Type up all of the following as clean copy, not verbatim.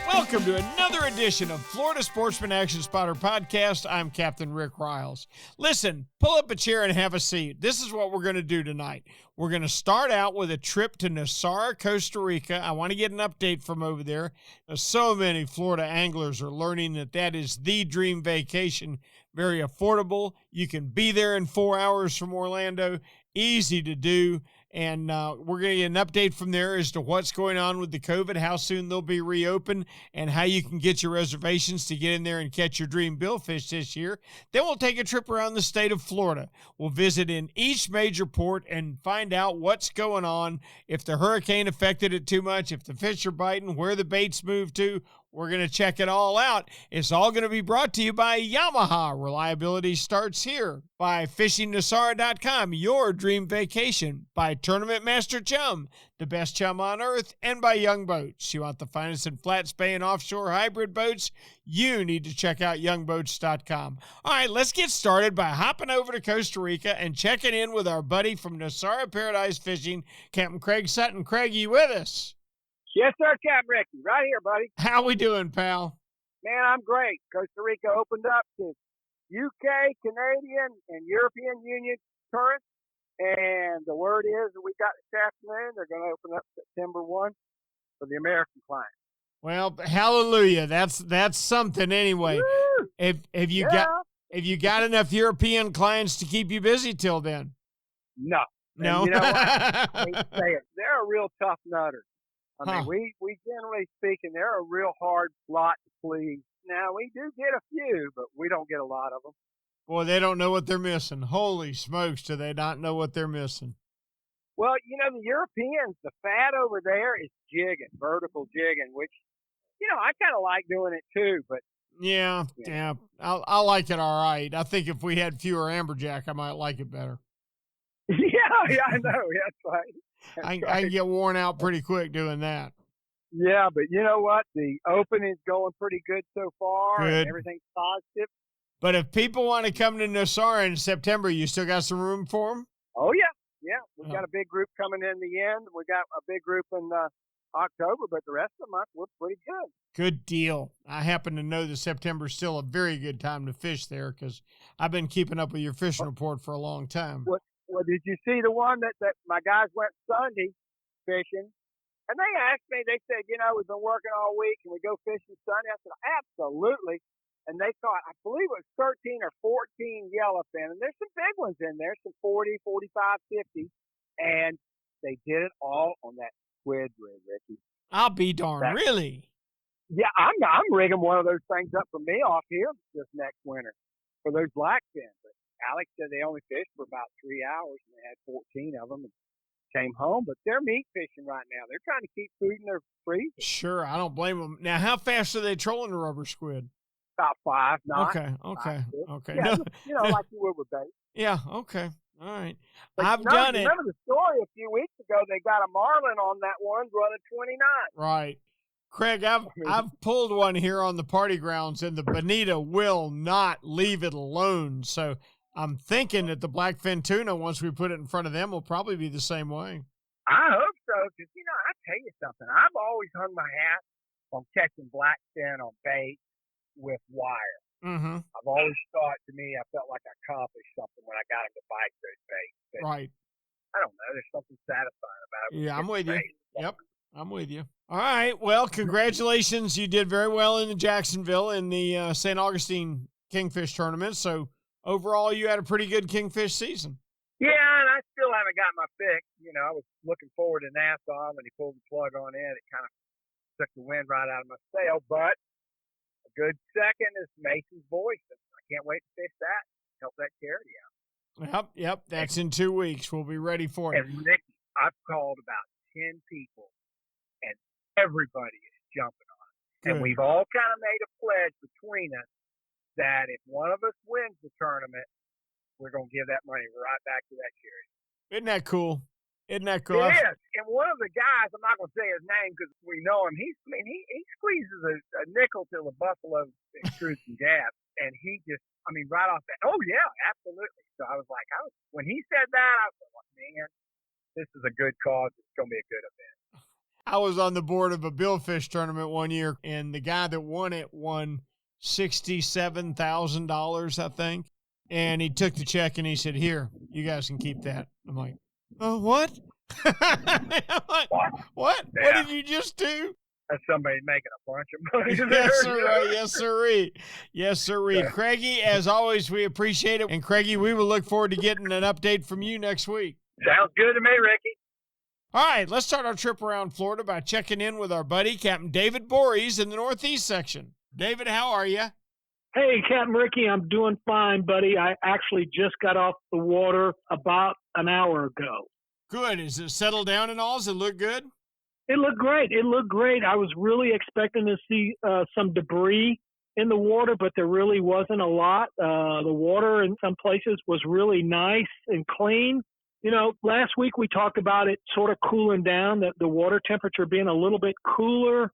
Welcome to another edition of Florida Sportsman Action Spotter Podcast. I'm Captain Rick Riles. Listen, pull up a chair and have a seat. This is what we're going to do tonight. We're going to start out with a trip to Nosara, Costa Rica. I want to get an update from over there. So many Florida anglers are learning that is the dream vacation. Very affordable. You can be there in 4 hours from Orlando. Easy to do. And we're going to get an update from there as to what's going on with the COVID, how soon they'll be reopened, and how you can get your reservations to get in there and catch your dream billfish this year. Then we'll take a trip around the state of Florida. We'll visit in each major port and find out what's going on, if the hurricane affected it too much, if the fish are biting, where the baits moved to. We're going to check it all out. It's all going to be brought to you by Yamaha. Reliability starts here. By FishingNosara.com, your dream vacation. By Tournament Master Chum, the best chum on earth. And by Young Boats. You want the finest in flat spay and offshore hybrid boats? You need to check out YoungBoats.com. All right, let's get started by hopping over to Costa Rica and checking in with our buddy from Nosara Paradise Fishing, Captain Craig Sutton. Craig, you with us? Yes, sir, Captain Ricky. Right here, buddy. How we doing, pal? Man, I'm great. Costa Rica opened up to UK, Canadian, and European Union tourists. And the word is that we got this afternoon, they're going to open up September 1 for the American clients. Well, hallelujah. That's something anyway. Woo! Have you got enough European clients to keep you busy till then? No. No. And you know what? I hate to say it. They're a real tough nutter. I mean, we generally speaking, they're a real hard lot to please. Now, we do get a few, but we don't get a lot of them. Boy, they don't know what they're missing. Holy smokes, do they not know what they're missing? Well, you know, the Europeans, the fat over there is jigging, vertical jigging, which, you know, I kind of like doing it too, but. Yeah. I like it all right. I think if we had fewer amberjack, I might like it better. Yeah, I know. That's right. I can get worn out pretty quick doing that. Yeah, but you know what? The opening's going pretty good so far. Good. And everything's positive. But if people want to come to Nosara in September, you still got some room for them? Oh, yeah. Yeah. We've got a big group coming in the end. We got a big group in October, but the rest of the month, we're pretty good. Good deal. I happen to know that September's still a very good time to fish there because I've been keeping up with your fishing report for a long time. Well, did you see the one that my guys went Sunday fishing? And they asked me, they said, you know, we've been working all week and we go fishing Sunday. I said, absolutely. And they caught, I believe it was 13 or 14 yellowfin. And there's some big ones in there, some 40, 45, 50. And they did it all on that squid rig, Ricky. I'll be darned. Really? Yeah, I'm rigging one of those things up for me off here this next winter for those blackfin. But Alex said they only fished for about 3 hours and they had 14 of them and came home. But they're meat fishing right now. They're trying to keep food in their freezer. Sure, I don't blame them. Now, how fast are they trolling the rubber squid? About 5 knots. Okay. Yeah, you know, like you would with bait. Yeah, okay. All right. But I've done it. Remember the story a few weeks ago? They got a marlin on that one running 29. Right. Craig, I've pulled one here on the party grounds, and the bonita will not leave it alone. So I'm thinking that the blackfin tuna, once we put it in front of them, will probably be the same way. I hope so, because, you know, I tell you something. I've always hung my hat on catching blackfin on bait with wire. Mm-hmm. I've always thought, to me, I felt like I accomplished something when I got them to bite those baits. But right. I don't know. There's something satisfying about it. Yeah, I'm with you. Yep, I'm with you. All right. Well, congratulations. You did very well in the Jacksonville in the St. Augustine Kingfish tournament. So overall, you had a pretty good kingfish season. Yeah, and I still haven't got my fix. You know, I was looking forward to Nassau when he pulled the plug on in. It kind of took the wind right out of my sail. But a good second is Mason's Voice. I can't wait to fish that. Help that charity out. Yep. That's in 2 weeks. We'll be ready for it. And Rick, I've called about 10 people, and everybody is jumping on it. Good. And we've all kind of made a pledge between us that if one of us wins the tournament, we're going to give that money right back to that charity. Isn't that cool? It is. And one of the guys, I'm not going to say his name because we know him, he squeezes a nickel till the buffalo extrudes some gas. And he just, right off that, oh, yeah, absolutely. So I was like, when he said that, I was like, man, this is a good cause. It's going to be a good event. I was on the board of a billfish tournament one year, and the guy that won it won $67,000, I think. And he took the check and he said, "Here, you guys can keep that." I'm like, "Oh, what?" I'm like, what? Yeah. What did you just do? That's somebody making a bunch of money. Yes, sir. Yes, sirree. Yes, sirree. Yeah. Craigie, as always, we appreciate it. And Craigie, we will look forward to getting an update from you next week. Sounds good to me, Ricky. All right, let's start our trip around Florida by checking in with our buddy, Captain David Voorhees in the Northeast section. David, how are you? Hey, Captain Ricky, I'm doing fine, buddy. I actually just got off the water about an hour ago. Good. Is it settled down and all? Does it look good? It looked great. It looked great. I was really expecting to see some debris in the water, but there really wasn't a lot. The water in some places was really nice and clean. You know, last week we talked about it sort of cooling down, the water temperature being a little bit cooler,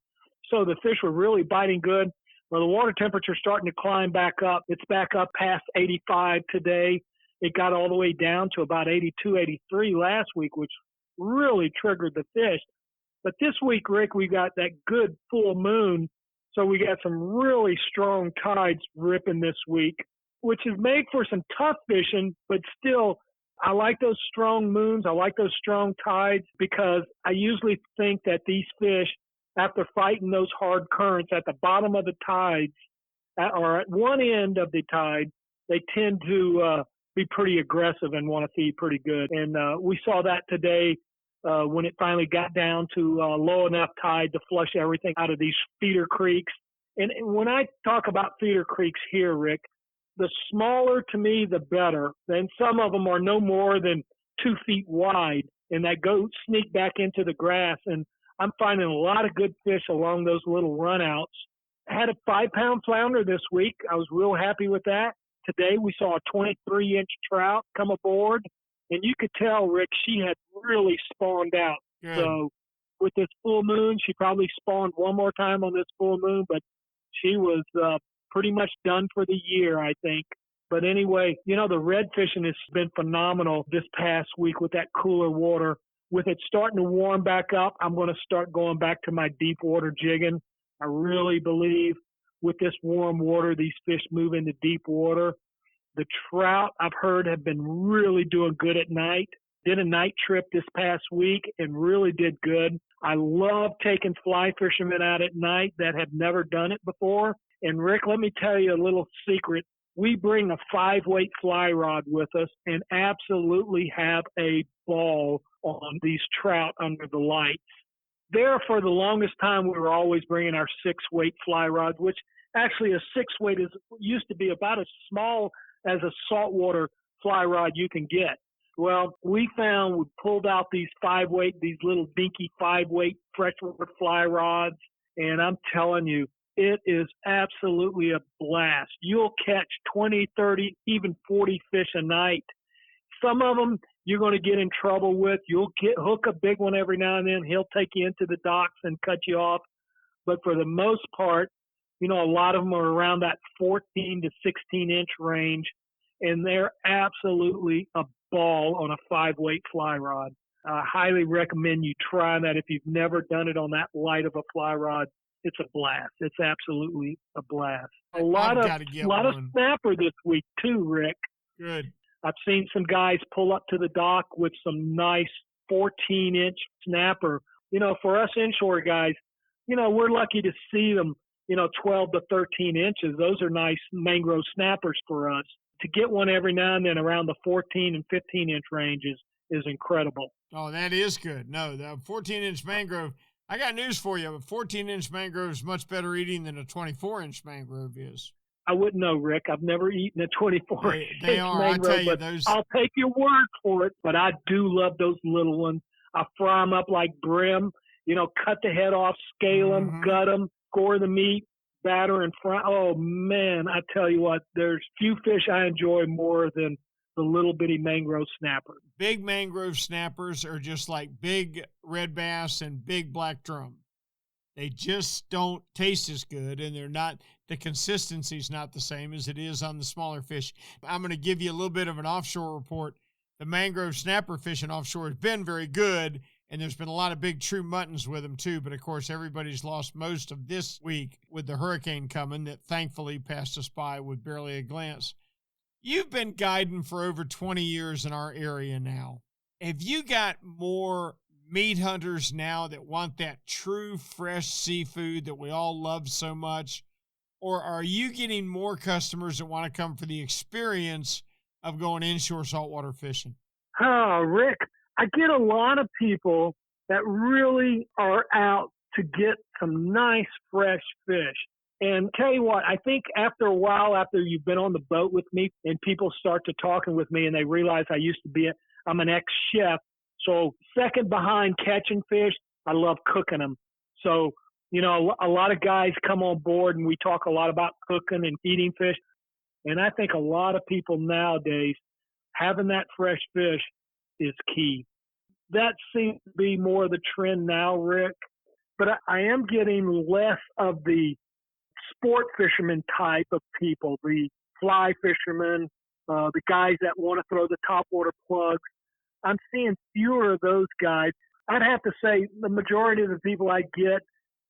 so the fish were really biting good. Well, the water temperature is starting to climb back up. It's back up past 85 today. It got all the way down to about 82, 83 last week, which really triggered the fish. But this week, Rick, we got that good full moon, so we got some really strong tides ripping this week, which has made for some tough fishing, but still, I like those strong moons. I like those strong tides because I usually think that these fish, after fighting those hard currents at the bottom of the tides or at one end of the tide, they tend to be pretty aggressive and want to feed pretty good. And we saw that today when it finally got down to low enough tide to flush everything out of these feeder creeks. And when I talk about feeder creeks here, Rick, the smaller to me, the better. And some of them are no more than 2 feet wide, and that go sneak back into the grass. And I'm finding a lot of good fish along those little runouts. I had a 5-pound flounder this week. I was real happy with that. Today we saw a 23-inch trout come aboard, and you could tell, Rick, she had really spawned out. Good. So with this full moon, she probably spawned one more time on this full moon, but she was pretty much done for the year, I think. But anyway, you know, the red fishing has been phenomenal this past week with that cooler water. With it starting to warm back up, I'm going to start going back to my deep water jigging. I really believe with this warm water, these fish move into deep water. The trout, I've heard, have been really doing good at night. Did a night trip this past week and really did good. I love taking fly fishermen out at night that have never done it before. And Rick, let me tell you a little secret. We bring a 5-weight fly rod with us and absolutely have a ball on these trout under the lights. There, for the longest time, we were always bringing our 6-weight fly rods, which actually a 6-weight used to be about as small as a saltwater fly rod you can get. Well, we pulled out these 5-weight, these little dinky 5-weight freshwater fly rods, and I'm telling you, it is absolutely a blast. You'll catch 20, 30, even 40 fish a night. Some of them you're going to get in trouble with. You'll hook a big one every now and then. He'll take you into the docks and cut you off. But for the most part, you know, a lot of them are around that 14 to 16-inch range, and they're absolutely a ball on a 5-weight fly rod. I highly recommend you try that if you've never done it on that light of a fly rod. It's a blast. It's absolutely a blast. A lot of snapper this week too, Rick. Good. I've seen some guys pull up to the dock with some nice 14-inch snapper. You know, for us inshore guys, you know, we're lucky to see them, you know, 12 to 13 inches. Those are nice mangrove snappers for us. To get one every now and then around the 14 and 15-inch range is incredible. Oh, that is good. No, the 14-inch mangrove, I got news for you. A 14-inch mangrove is much better eating than a 24-inch mangrove is. I wouldn't know, Rick. I've never eaten a 24-inch they are. mangrove. I tell you, those. I'll take your word for it, but I do love those little ones. I fry them up like brim, you know, cut the head off, scale them, gut them, score the meat, batter and fry. Oh, man, I tell you what, there's few fish I enjoy more than the little bitty mangrove snapper. Big mangrove snappers are just like big red bass and big black drum. They just don't taste as good, and the consistency's not the same as it is on the smaller fish. I'm going to give you a little bit of an offshore report. the mangrove snapper fishing offshore has been very good, and there's been a lot of big true muttons with them too. But of course, everybody's lost most of this week with the hurricane coming that thankfully passed us by with barely a glance. You've been guiding for over 20 years in our area now. Have you got more meat hunters now that want that true fresh seafood that we all love so much? Or are you getting more customers that want to come for the experience of going inshore saltwater fishing? Oh, Rick, I get a lot of people that really are out to get some nice fresh fish. And tell you what, I think after a while, after you've been on the boat with me and people start to talking with me and they realize I'm an ex-chef. So second behind catching fish, I love cooking them. So, you know, a lot of guys come on board and we talk a lot about cooking and eating fish. And I think a lot of people nowadays, having that fresh fish is key. That seems to be more of the trend now, Rick. But I am getting less of the sport fisherman type of people, the fly fishermen, the guys that want to throw the topwater plugs. I'm seeing fewer of those guys. I'd have to say the majority of the people I get,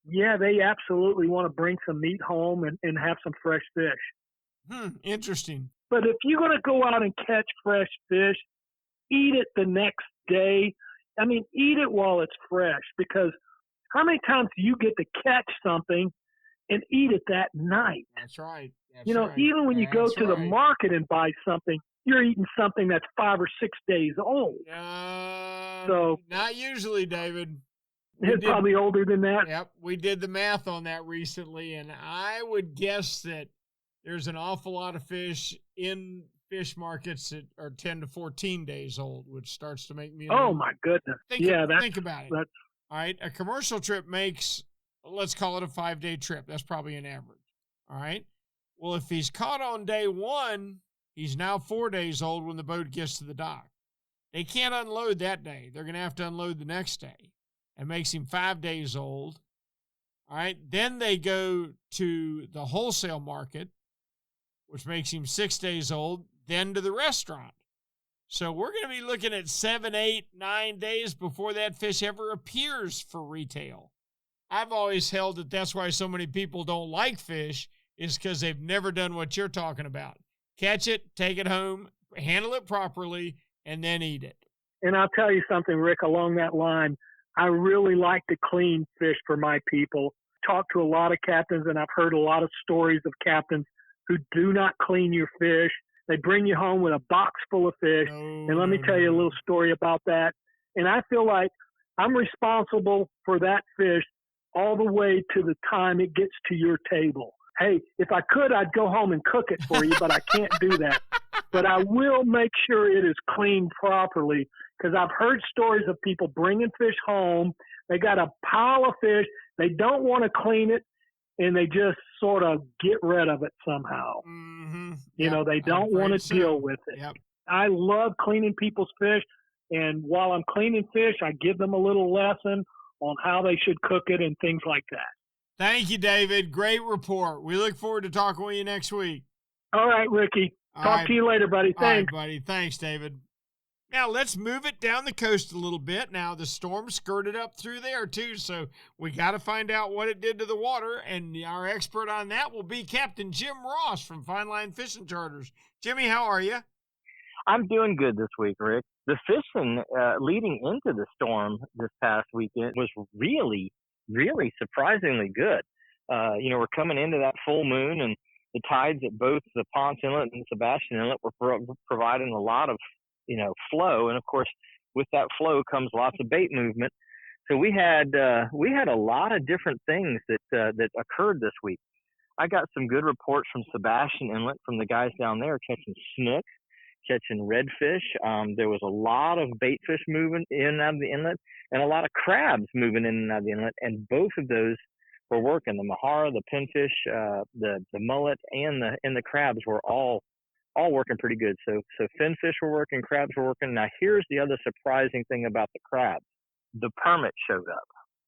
yeah, they absolutely want to bring some meat home and have some fresh fish. Interesting. But if you're going to go out and catch fresh fish, eat it the next day. I mean, eat it while it's fresh, because how many times do you get to catch something and eat it that night? That's right. Even when you go to the market and buy something, you're eating something that's 5 or 6 days old. So not usually, David. It's probably older than that. Yep. We did the math on that recently, and I would guess that there's an awful lot of fish in fish markets that are 10 to 14 days old, which starts to make me... Oh, my goodness. Think about it. All right. A commercial trip makes, let's call it a 5-day trip. That's probably an average. All right. Well, if he's caught on day one, he's now 4 days old when the boat gets to the dock. They can't unload that day. They're going to have to unload the next day. It makes him 5 days old. All right. Then they go to the wholesale market, which makes him 6 days old, then to the restaurant. So we're going to be looking at 7, 8, 9 days before that fish ever appears for retail. I've always held that that's why so many people don't like fish, is because they've never done what you're talking about. Catch it, take it home, handle it properly, and then eat it. And I'll tell you something, Rick, along that line, I really like to clean fish for my people. Talked to a lot of captains, and I've heard a lot of stories of captains who do not clean your fish. They bring you home with a box full of fish. And let me tell you a little story about that. And I feel like I'm responsible for that fish all the way to the time it gets to your table. Hey, if I could, I'd go home and cook it for you, but I can't do that. But I will make sure it is cleaned properly, because I've heard stories of people bringing fish home. They got a pile of fish. They don't want to clean it, and they just sort of get rid of it somehow. Mm-hmm. They don't want to deal with it. Yep. I love cleaning people's fish, and while I'm cleaning fish, I give them a little lesson on how they should cook it and things like that. Thank you, David. Great report. We look forward to talking with you next week. All right, Ricky. Talk to you later, buddy. Thanks. All right, buddy. Thanks, David. Now, let's move it down the coast a little bit. Now, the storm skirted up through there, too, so we got to find out what it did to the water, and our expert on that will be Captain Jim Ross from Fine Line Fishing Charters. Jimmy, how are you? I'm doing good this week, Rick. The fishing leading into the storm this past weekend was really, really surprisingly good. We're coming into that full moon, and the tides at both the Ponce Inlet and Sebastian Inlet were providing a lot of, flow. And of course, with that flow comes lots of bait movement. So we had a lot of different things that occurred this week. I got some good reports from Sebastian Inlet from the guys down there catching snook, catching redfish. There was a lot of bait fish moving in and out of the inlet, and a lot of crabs moving in and out of the inlet. And both of those were working. The mahara, the pinfish, the mullet, and the crabs were all working pretty good. So finfish were working, crabs were working. Now here's the other surprising thing about the crabs. The permit showed up.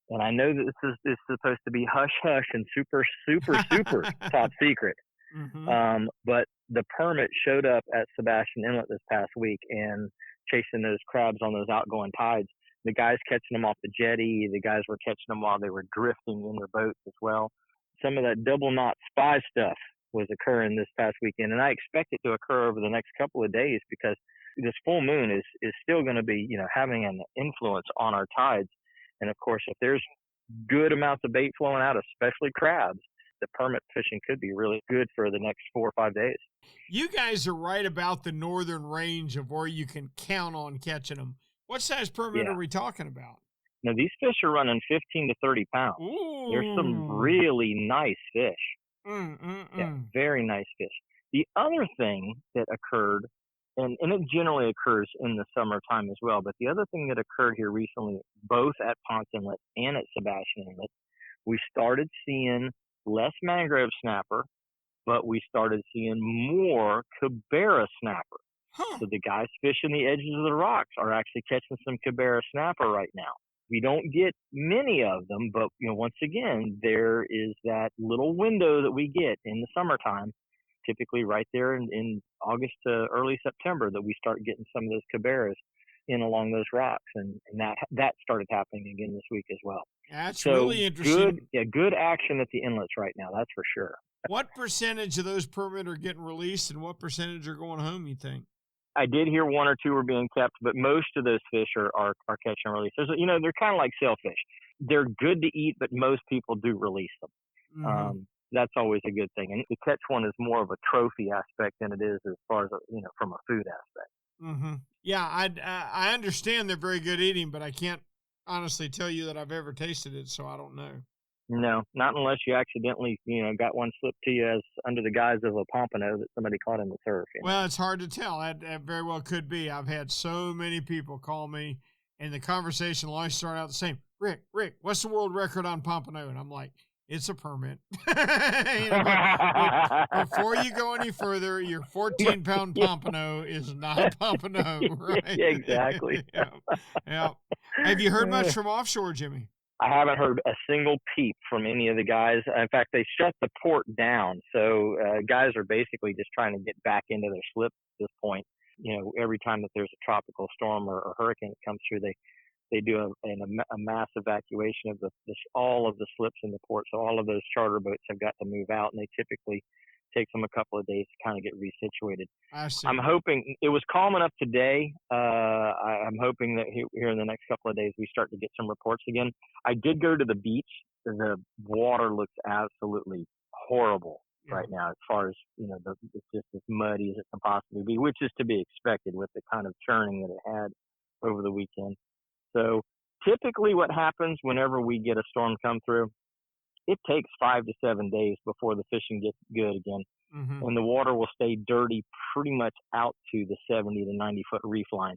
And I know that this is supposed to be hush hush and super, super, super top secret. Mm-hmm. But the permit showed up at Sebastian Inlet this past week, and chasing those crabs on those outgoing tides. The guys catching them off the jetty. The guys were catching them while they were drifting in their boats as well. Some of that double knot spy stuff was occurring this past weekend, and I expect it to occur over the next couple of days because this full moon is still going to be, having an influence on our tides. And of course, if there's good amounts of bait flowing out, especially crabs, the permit fishing could be really good for the next 4 or 5 days. You guys are right about the northern range of where you can count on catching them. What size permit are we talking about? Now, these fish are running 15 to 30 pounds. Ooh. There's some really nice fish. Yeah, very nice fish. The other thing that occurred, and it generally occurs in the summertime as well, but the other thing that occurred here recently, both at Ponce Inlet and at Sebastian Inlet, we started seeing less mangrove snapper, but we started seeing more cabera snapper. So the guys fishing the edges of the rocks are actually catching some cabera snapper right now. We don't get many of them, but once again, there is that little window that we get in the summertime, typically right there in August to early September, that we start getting some of those caberas in along those rocks, and that started happening again this week as well. That's really interesting. Good action at the inlets right now, that's for sure. What percentage of those permit are getting released, and what percentage are going home, you think? I did hear 1 or 2 were being kept, but most of those fish are catch and release. They're kind of like sailfish. They're good to eat, but most people do release them. Mm-hmm. That's always a good thing. And the catch one is more of a trophy aspect than it is as far as, from a food aspect. Mm-hmm. Yeah, I understand they're very good eating, but I can't honestly tell you that I've ever tasted it, so I don't know. No, not unless you accidentally, got one slipped to you as under the guise of a pompano that somebody caught in the surf. Well, it's hard to tell. That very well could be. I've had so many people call me, and the conversation will always start out the same. Rick, what's the world record on pompano? And I'm like, it's a permit. Before you go any further, your 14-pound pompano is not a pompano, right? Exactly. Yeah. Have you heard much from offshore, Jimmy? I haven't heard a single peep from any of the guys. In fact, they shut the port down. So guys are basically just trying to get back into their slips at this point. Every time that there's a tropical storm or hurricane that comes through, they do a mass evacuation of all of the slips in the port. So all of those charter boats have got to move out, and they typically take them a couple of days to kind of get resituated. I see. I'm hoping it was calm enough today. I'm hoping that here in the next couple of days we start to get some reports again. I did go to the beach. The water looks absolutely horrible right now, as far as it's just as muddy as it can possibly be, which is to be expected with the kind of churning that it had over the weekend. So typically, what happens whenever we get a storm come through, it takes 5 to 7 days before the fishing gets good again. Mm-hmm. And the water will stay dirty pretty much out to the 70 to 90-foot reef line.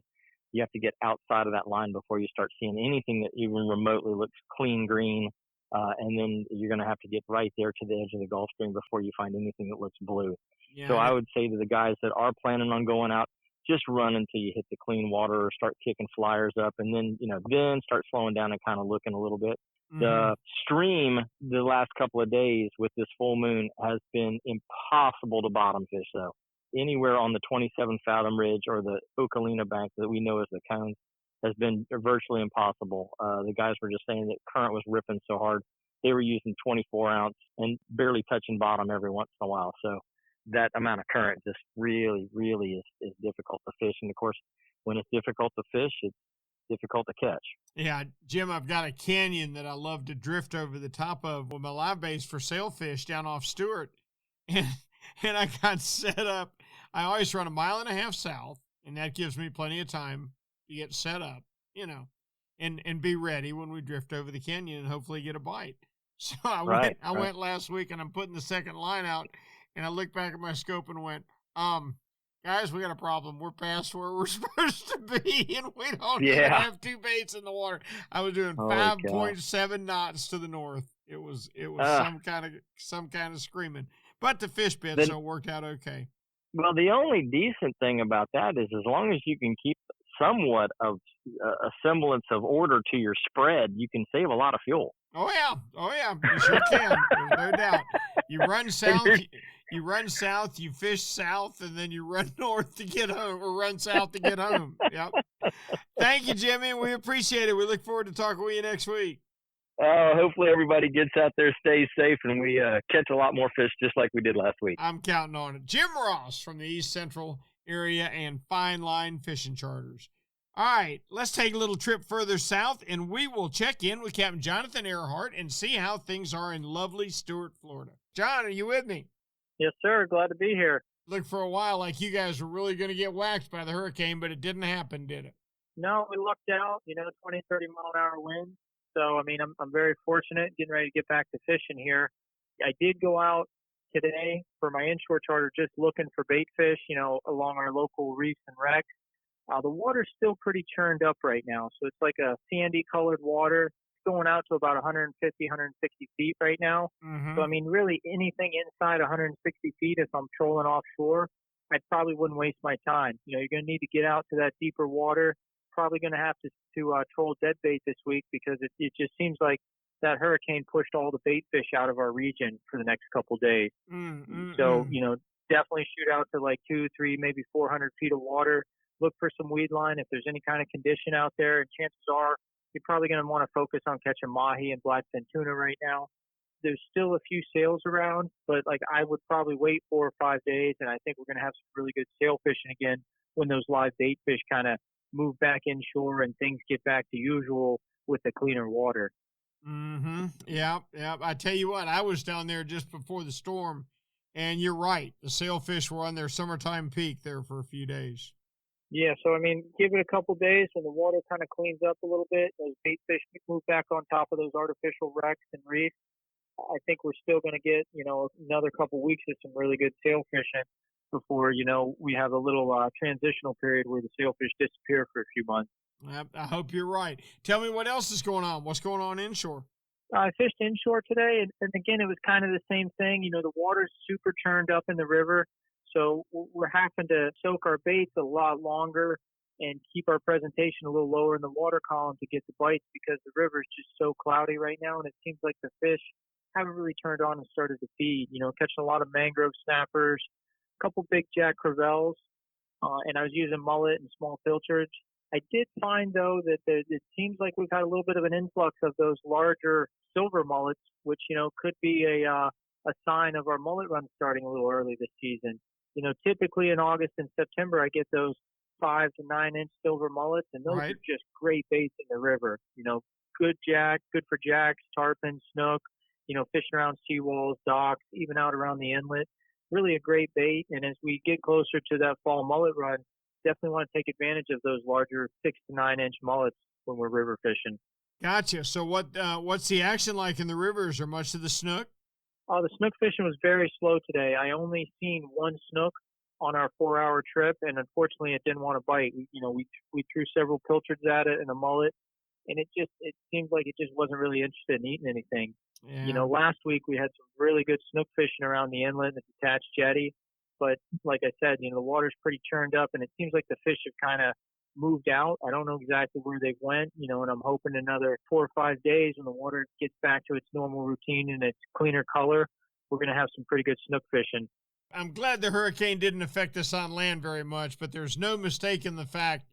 You have to get outside of that line before you start seeing anything that even remotely looks clean green. And then you're going to have to get right there to the edge of the Gulf Stream before you find anything that looks blue. Yeah. So I would say to the guys that are planning on going out, just run until you hit the clean water or start kicking flyers up, and then, then start slowing down and kind of looking a little bit. The stream the last couple of days with this full moon has been impossible to bottom fish, though. Anywhere on the 27 Fathom Ridge or the Ocalina Bank that we know as the Cones has been virtually impossible. The guys were just saying that current was ripping so hard. They were using 24 ounce and barely touching bottom every once in a while. So that amount of current just really, really is difficult to fish. And of course, when it's difficult to fish, it's difficult to catch. Yeah, Jim, I've got a canyon that I love to drift over the top of with my live base for sailfish down off Stewart. And I got set up. I always run 1.5 miles south, and that gives me plenty of time to get set up, and be ready when we drift over the canyon and hopefully get a bite. So I went last week, and I'm putting the second line out, and I looked back at my scope and went, guys, we got a problem. We're past where we're supposed to be, and we don't even have 2 baits in the water. I was doing 5.7 knots to the north. It was some kind of screaming, but the fish bit, so it worked out okay. Well, the only decent thing about that is as long as you can keep somewhat of a semblance of order to your spread, you can save a lot of fuel. Oh yeah, you sure can. There's no doubt. You run south. You run south, you fish south, and then you run north to get home, or run south to get home. Yep. Thank you, Jimmy. We appreciate it. We look forward to talking with you next week. Hopefully everybody gets out there, stays safe, and we catch a lot more fish just like we did last week. I'm counting on it. Jim Ross from the East Central area and Fine Line Fishing Charters. All right, let's take a little trip further south, and we will check in with Captain Jonathan Earhart and see how things are in lovely Stuart, Florida. John, are you with me? Yes, sir. Glad to be here. Looked for a while like you guys were really going to get waxed by the hurricane, but it didn't happen, did it? No, we lucked out, 20, 30 mile an hour winds. So, I mean, I'm very fortunate getting ready to get back to fishing here. I did go out today for my inshore charter just looking for bait fish, along our local reefs and wrecks. The water's still pretty churned up right now. So it's like a sandy colored water. Going out to about 150, 160 feet right now. Mm-hmm. So, I mean, really anything inside 160 feet, if I'm trolling offshore, I probably wouldn't waste my time. You're going to need to get out to that deeper water. Probably going to have to troll dead bait this week because it just seems like that hurricane pushed all the bait fish out of our region for the next couple days. So, definitely shoot out to like 200, 300, maybe 400 feet of water. Look for some weed line if there's any kind of condition out there, and chances are you're probably going to want to focus on catching mahi and blackfin tuna right now. There's still a few sails around, but I would probably wait 4 or 5 days, and I think we're going to have some really good sail fishing again when those live bait fish kind of move back inshore and things get back to usual with the cleaner water. Mm-hmm. Yeah. I tell you what, I was down there just before the storm, and you're right. The sailfish were on their summertime peak there for a few days. Yeah, so I mean, give it a couple days when the water kind of cleans up a little bit. Those bait fish move back on top of those artificial wrecks and reefs. I think we're still going to get, another couple weeks of some really good sail fishing before, we have a little transitional period where the sailfish disappear for a few months. I hope you're right. Tell me what else is going on. What's going on inshore? I fished inshore today, and again, it was kind of the same thing. The water's super churned up in the river. So we're having to soak our baits a lot longer and keep our presentation a little lower in the water column to get the bites because the river is just so cloudy right now. And it seems like the fish haven't really turned on and started to feed, catching a lot of mangrove snappers, a couple big jack crevalles, and I was using mullet and small pilchards. I did find, though, that it seems like we've had a little bit of an influx of those larger silver mullets, which, could be a sign of our mullet run starting a little early this season. Typically in August and September, I get those 5 to 9 inch silver mullets, and those are just great baits in the river. Good for jacks, tarpon, snook, fishing around seawalls, docks, even out around the inlet. Really a great bait. And as we get closer to that fall mullet run, definitely want to take advantage of those larger 6 to 9 inch mullets when we're river fishing. Gotcha. So what's the action like in the rivers, or much of the snook? The snook fishing was very slow today. I only seen one snook on our 4-hour trip, and unfortunately, it didn't want to bite. We threw several pilchards at it and a mullet, and it seemed like it just wasn't really interested in eating anything. Yeah. Last week we had some really good snook fishing around the inlet and the detached jetty, but like I said, the water's pretty churned up, and it seems like the fish have kind of moved out. I don't know exactly where they went, and I'm hoping another 4 or 5 days when the water gets back to its normal routine and its cleaner color, we're going to have some pretty good snook fishing. I'm glad the hurricane didn't affect us on land very much, but there's no mistaking the fact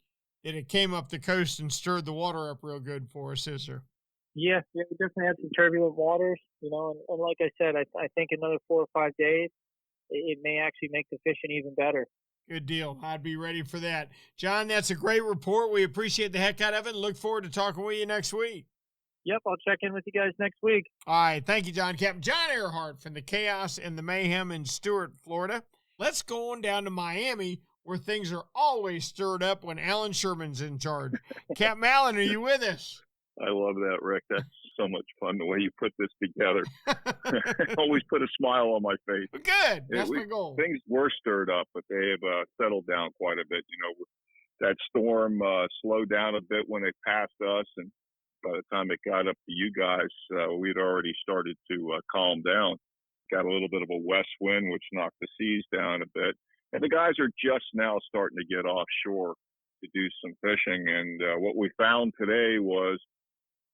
that it came up the coast and stirred the water up real good for us, is there? Yeah, we definitely had some turbulent waters, and like I said, I think another 4 or 5 days, it may actually make the fishing even better. Good deal. I'd be ready for that. John, that's a great report. We appreciate the heck out of it and look forward to talking with you next week. Yep, I'll check in with you guys next week. All right. Thank you, John. Captain John Earhart from the Chaos and the Mayhem in Stuart, Florida. Let's go on down to Miami, where things are always stirred up when Alan Sherman's in charge. Captain Allen, are you with us? I love that, Rick. That's so much fun, the way you put this together. Always put a smile on my face. Good. That's my goal. Things were stirred up, but they have settled down quite a bit. That storm slowed down a bit when it passed us, and by the time it got up to you guys, we'd already started to calm down. Got a little bit of a west wind, which knocked the seas down a bit. And the guys are just now starting to get offshore to do some fishing. And what we found today was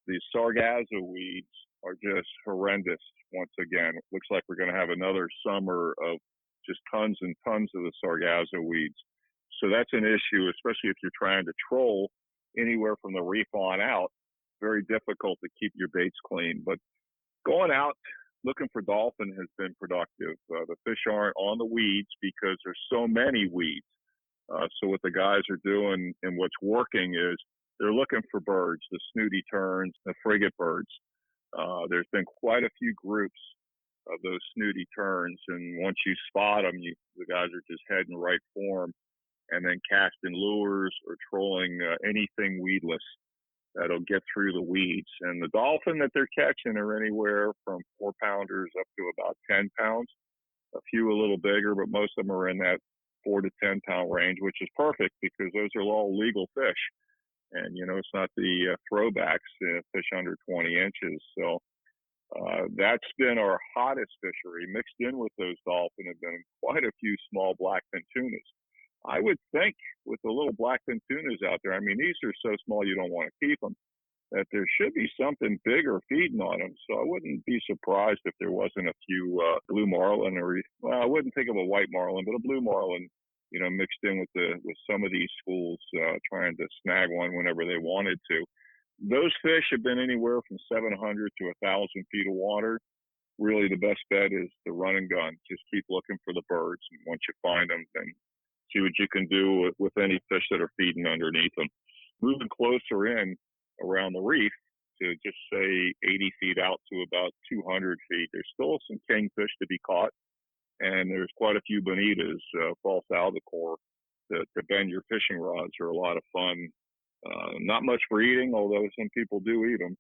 the sargasso weeds are just horrendous once again. It looks like we're going to have another summer of just tons and tons of the sargasso weeds. So that's an issue, especially if you're trying to troll anywhere from the reef on out. Very difficult to keep your baits clean. But going out looking for dolphin has been productive. The fish aren't on the weeds because there's so many weeds. So what the guys are doing and what's working is they're looking for birds, the snooty terns, the frigate birds. There's been quite a few groups of those snooty terns, and once you spot them, the guys are just heading right for them, and then casting lures or trolling anything weedless that'll get through the weeds. And the dolphin that they're catching are anywhere from 4-pounders up to about 10 pounds. A few a little bigger, but most of them are in that 4 to 10 pound range, which is perfect because those are all legal fish. And, it's not the throwbacks, fish under 20 inches. So that's been our hottest fishery. Mixed in with those dolphin have been quite a few small blackfin tunas. I would think with the little blackfin tunas out there, I mean, these are so small you don't want to keep them, that there should be something bigger feeding on them. So I wouldn't be surprised if there wasn't a few blue marlin I wouldn't think of a white marlin, but a blue marlin, mixed in with some of these schools trying to snag one whenever they wanted to. Those fish have been anywhere from 700 to 1,000 feet of water. Really, the best bet is the run and gun. Just keep looking for the birds, and once you find them, then see what you can do with any fish that are feeding underneath them. Moving closer in around the reef to just say 80 feet out to about 200 feet, there's still some kingfish to be caught, and there's quite a few bonitas, false albacore, to bend your fishing rods are a lot of fun. Not much for eating, although some people do eat them.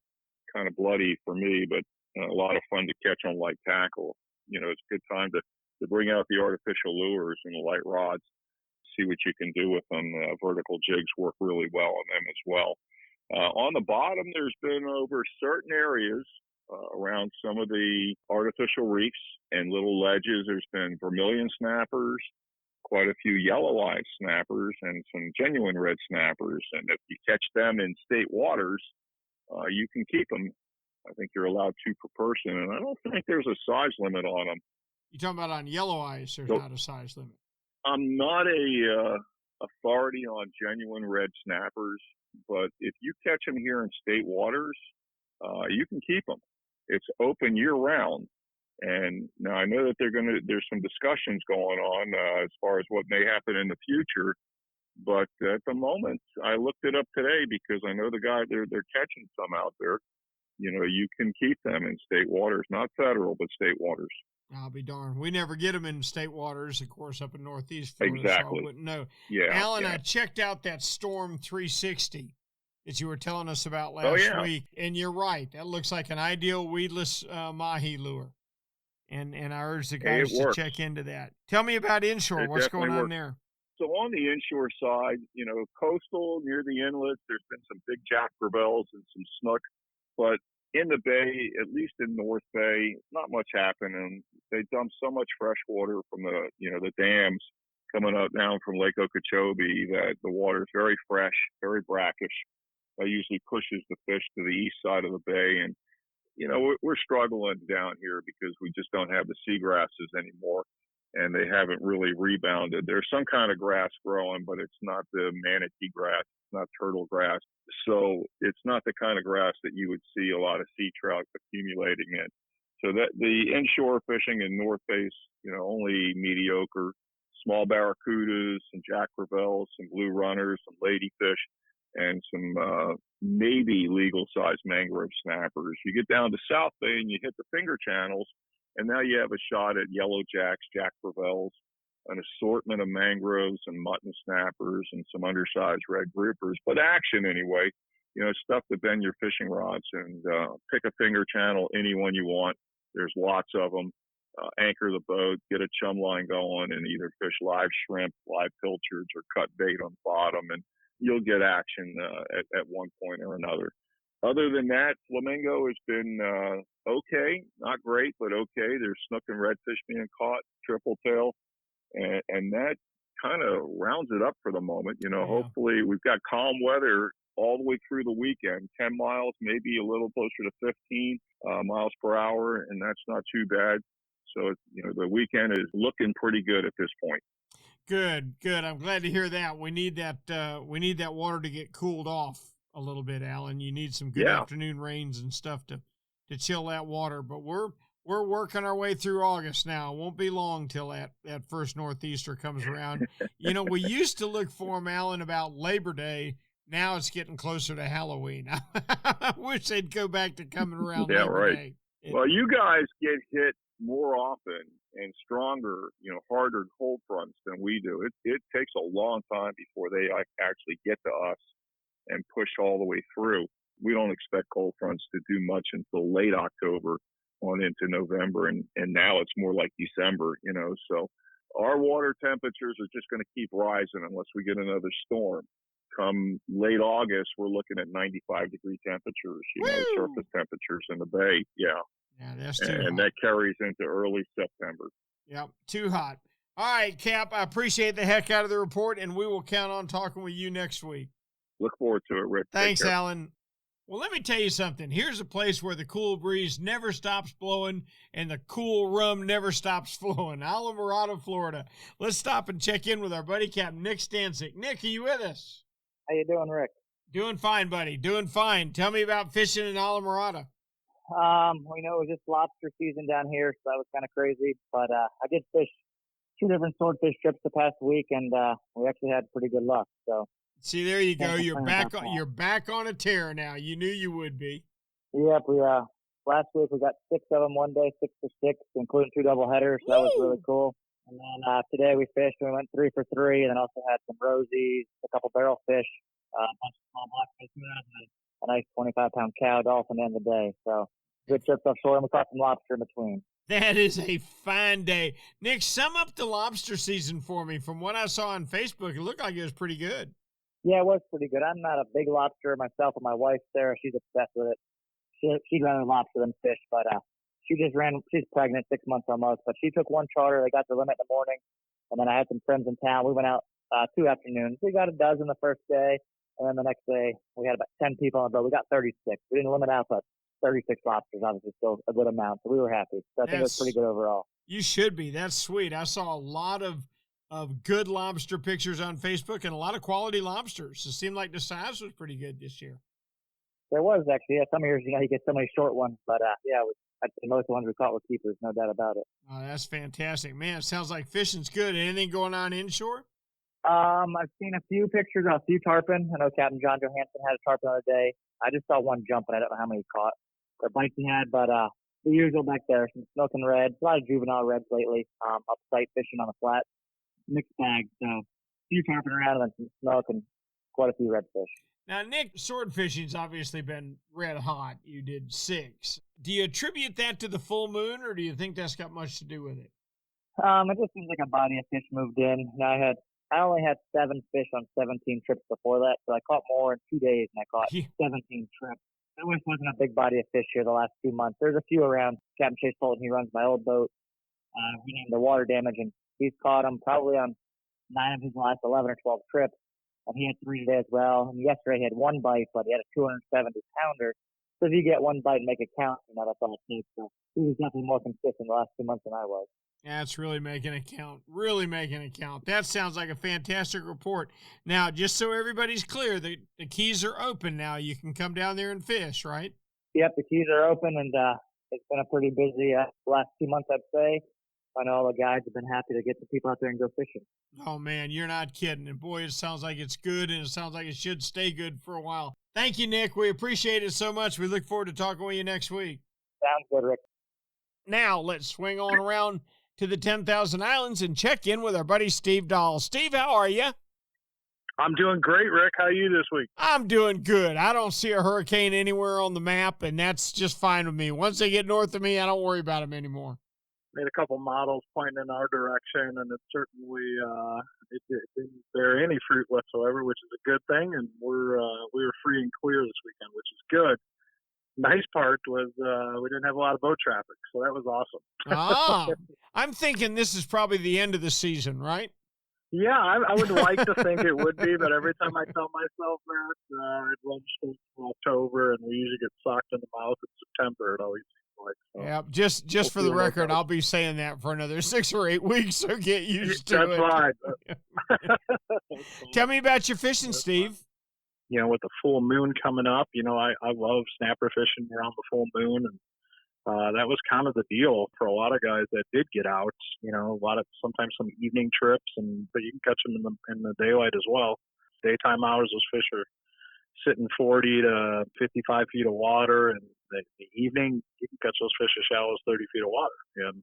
Kind of bloody for me, but a lot of fun to catch on light tackle. It's a good time to bring out the artificial lures and the light rods, see what you can do with them. Vertical jigs work really well on them as well. On the bottom, there's been over certain areas around some of the artificial reefs and little ledges, there's been vermilion snappers, quite a few yellow-eyed snappers, and some genuine red snappers. And if you catch them in state waters, you can keep them. I think you're allowed 2 per person, and I don't think there's a size limit on them. You're talking about on yellow eyes, there's not a size limit. I'm not a authority on genuine red snappers, but if you catch them here in state waters, you can keep them. It's open year round. And now I know that there's some discussions going on as far as what may happen in the future. But at the moment, I looked it up today because I know the guy, they're catching some out there. You can keep them in state waters, not federal, but state waters. I'll be darned. We never get them in state waters, of course, up in Northeast Florida. Exactly. So I wouldn't know. Yeah. Alan, yeah. I checked out that Storm 360 that you were telling us about last week, and you're right. That looks like an ideal weedless mahi lure. And I urge the guys to check into that. Tell me about inshore. What's going on there? So on the inshore side, coastal near the inlets, there's been some big jack crevalles and some snook. But in the bay, at least in North Bay, not much happening. They dump so much fresh water from the dams coming up down from Lake Okeechobee that the water is very fresh, very brackish. That usually pushes the fish to the east side of the bay. And, we're struggling down here because we just don't have the seagrasses anymore, and they haven't really rebounded. There's some kind of grass growing, but it's not the manatee grass. It's not turtle grass. So it's not the kind of grass that you would see a lot of sea trout accumulating in. So that the inshore fishing in North Bay, only mediocre. Small barracudas, some jack crevalles, some blue runners, some ladyfish, and some maybe legal-sized mangrove snappers. You get down to South Bay and you hit the finger channels, and now you have a shot at yellow jacks, jack crevalles, an assortment of mangroves and mutton snappers, and some undersized red groupers. But action anyway, stuff to bend your fishing rods, and pick a finger channel, any one you want. There's lots of them. Anchor the boat, get a chum line going, and either fish live shrimp, live pilchards, or cut bait on the bottom, and you'll get action at one point or another. Other than that, flamingo has been okay, not great, but okay. There's snook and redfish being caught, triple tail, and that kind of rounds it up for the moment. Hopefully we've got calm weather all the way through the weekend, 10 miles, maybe a little closer to 15 miles per hour, and that's not too bad. So, the weekend is looking pretty good at this point. Good, good. I'm glad to hear that. We need that. We need that water to get cooled off a little bit, Alan. You need some good afternoon rains and stuff to chill that water. But we're working our way through August now. It won't be long till that first northeaster comes around. We used to look for them, Alan, about Labor Day. Now it's getting closer to Halloween. I wish they'd go back to coming around Labor Day. Well, you guys get hit more often and stronger, harder cold fronts than we do. It takes a long time before they actually get to us and push all the way through. We don't expect cold fronts to do much until late October on into November, and now it's more like December, so our water temperatures are just going to keep rising unless we get another storm. Come late August, we're looking at 95-degree temperatures, surface temperatures in the bay. Yeah, that's too and hot. that carries into early September. Yep, too hot. All right, Cap, I appreciate the heck out of the report, and we will count on talking with you next week. Look forward to it, Rick. Thanks, Alan. Well, let me tell you something. Here's a place where the cool breeze never stops blowing and the cool rum never stops flowing. Islamorada, Florida. Let's stop and check in with our buddy, Captain Nick Stancic. Nick, are you with us? How you doing, Rick? Doing fine, buddy. Doing fine. Tell me about fishing in Islamorada. We know it was just lobster season down here, so that was kind of crazy. But I did fish 2 different swordfish trips the past week, and we actually had pretty good luck. So. See, there you go. You're back on a tear now. You knew you would be. Yep. Last week we got 6 of them one day, 6 for 6, including 2 double headers. So that was really cool. And then today we fished. We went 3 for 3, and then also had some rosies, a couple barrel fish, a bunch of small blackfish, and a nice 25-pound cow dolphin in the day. So good trips offshore, and we caught some lobster in between. That is a fine day. Nick, sum up the lobster season for me. From what I saw on Facebook, it looked like it was pretty good. Yeah, it was pretty good. I'm not a big lobster myself, but my wife, Sarah, she's obsessed with it. She'd rather lobster than fish, but she's pregnant, 6 months almost, but she took 1 charter. They got the limit in the morning, and then I had some friends in town. We went out 2 afternoons. We got a dozen the first day, and then the next day we had about 10 people on the boat. We got 36. We didn't limit out, but 36 lobsters, obviously still a good amount, so we were happy. So I think it was pretty good overall. You should be. That's sweet. I saw a lot of good lobster pictures on Facebook and a lot of quality lobsters. It seemed like the size was pretty good this year. There was actually. Yeah, some years, you get so many short ones, but I'd say most of the ones we caught were keepers, no doubt about it. Oh, that's fantastic. Man, it sounds like fishing's good. Anything going on inshore? I've seen a few pictures of a few tarpon. I know Captain John Johansson had a tarpon the other day. I just saw 1 jump, and I don't know how many he caught or bites he had, but the usual back there, some snook and reds, a lot of juvenile reds lately, upsite fishing on the flat. Mixed bag, so a few tarpon around and then some snook and quite a few redfish. Now, Nick, sword fishing's obviously been red hot. You did 6. Do you attribute that to the full moon, or do you think that's got much to do with it? It just seems like a body of fish moved in. Now I only had 7 fish on 17 trips before that, so I caught more in 2 days, and I caught 17 trips. There wasn't a big body of fish here the last 2 months. There's a few around. Captain Chase Fulton, he runs my old boat. We named the water damage, and he's caught them probably on 9 of his last 11 or 12 trips, and he had 3 today as well. And yesterday he had 1 bite, but he had a 270-pounder. So if you get 1 bite and make it count, that's all it takes. So he was definitely more consistent the last 2 months than I was. That's really making it count. Really making it count. That sounds like a fantastic report. Now, just so everybody's clear, the keys are open now. You can come down there and fish, right? Yep, the keys are open, and it's been a pretty busy last 2 months, I'd say. I know all the guys have been happy to get the people out there and go fishing. Oh, man, you're not kidding. And, boy, it sounds like it's good, and it sounds like it should stay good for a while. Thank you, Nick. We appreciate it so much. We look forward to talking with you next week. Sounds good, Rick. Now, let's swing on around to the 10,000 Islands and check in with our buddy Steve Dahl. Steve, how are you? I'm doing great, Rick. How are you this week? I'm doing good. I don't see a hurricane anywhere on the map, and that's just fine with me. Once they get north of me, I don't worry about them anymore. Made a couple models pointing in our direction, and it certainly it didn't bear any fruit whatsoever, which is a good thing. And we were free and clear this weekend, which is good. Nice part was we didn't have a lot of boat traffic, so that was awesome. I'm thinking this is probably the end of the season, right? Yeah, I would like to think it would be, but every time I tell myself that, it runs through October, and we usually get socked in the mouth in September, it always seems like. So yeah, just we'll for see the what record, goes. I'll be saying that for another 6 or 8 weeks, so get used to That's it. right. Tell me about your fishing, That's Steve. fine. You know, with the full moon coming up, you know, I love snapper fishing around the full moon, and that was kind of the deal for a lot of guys that did get out. You know, sometimes some evening trips, but you can catch them in the daylight as well. Daytime hours, those fish are sitting 40 to 55 feet of water, and the evening you can catch those fish as shallow as 30 feet of water, and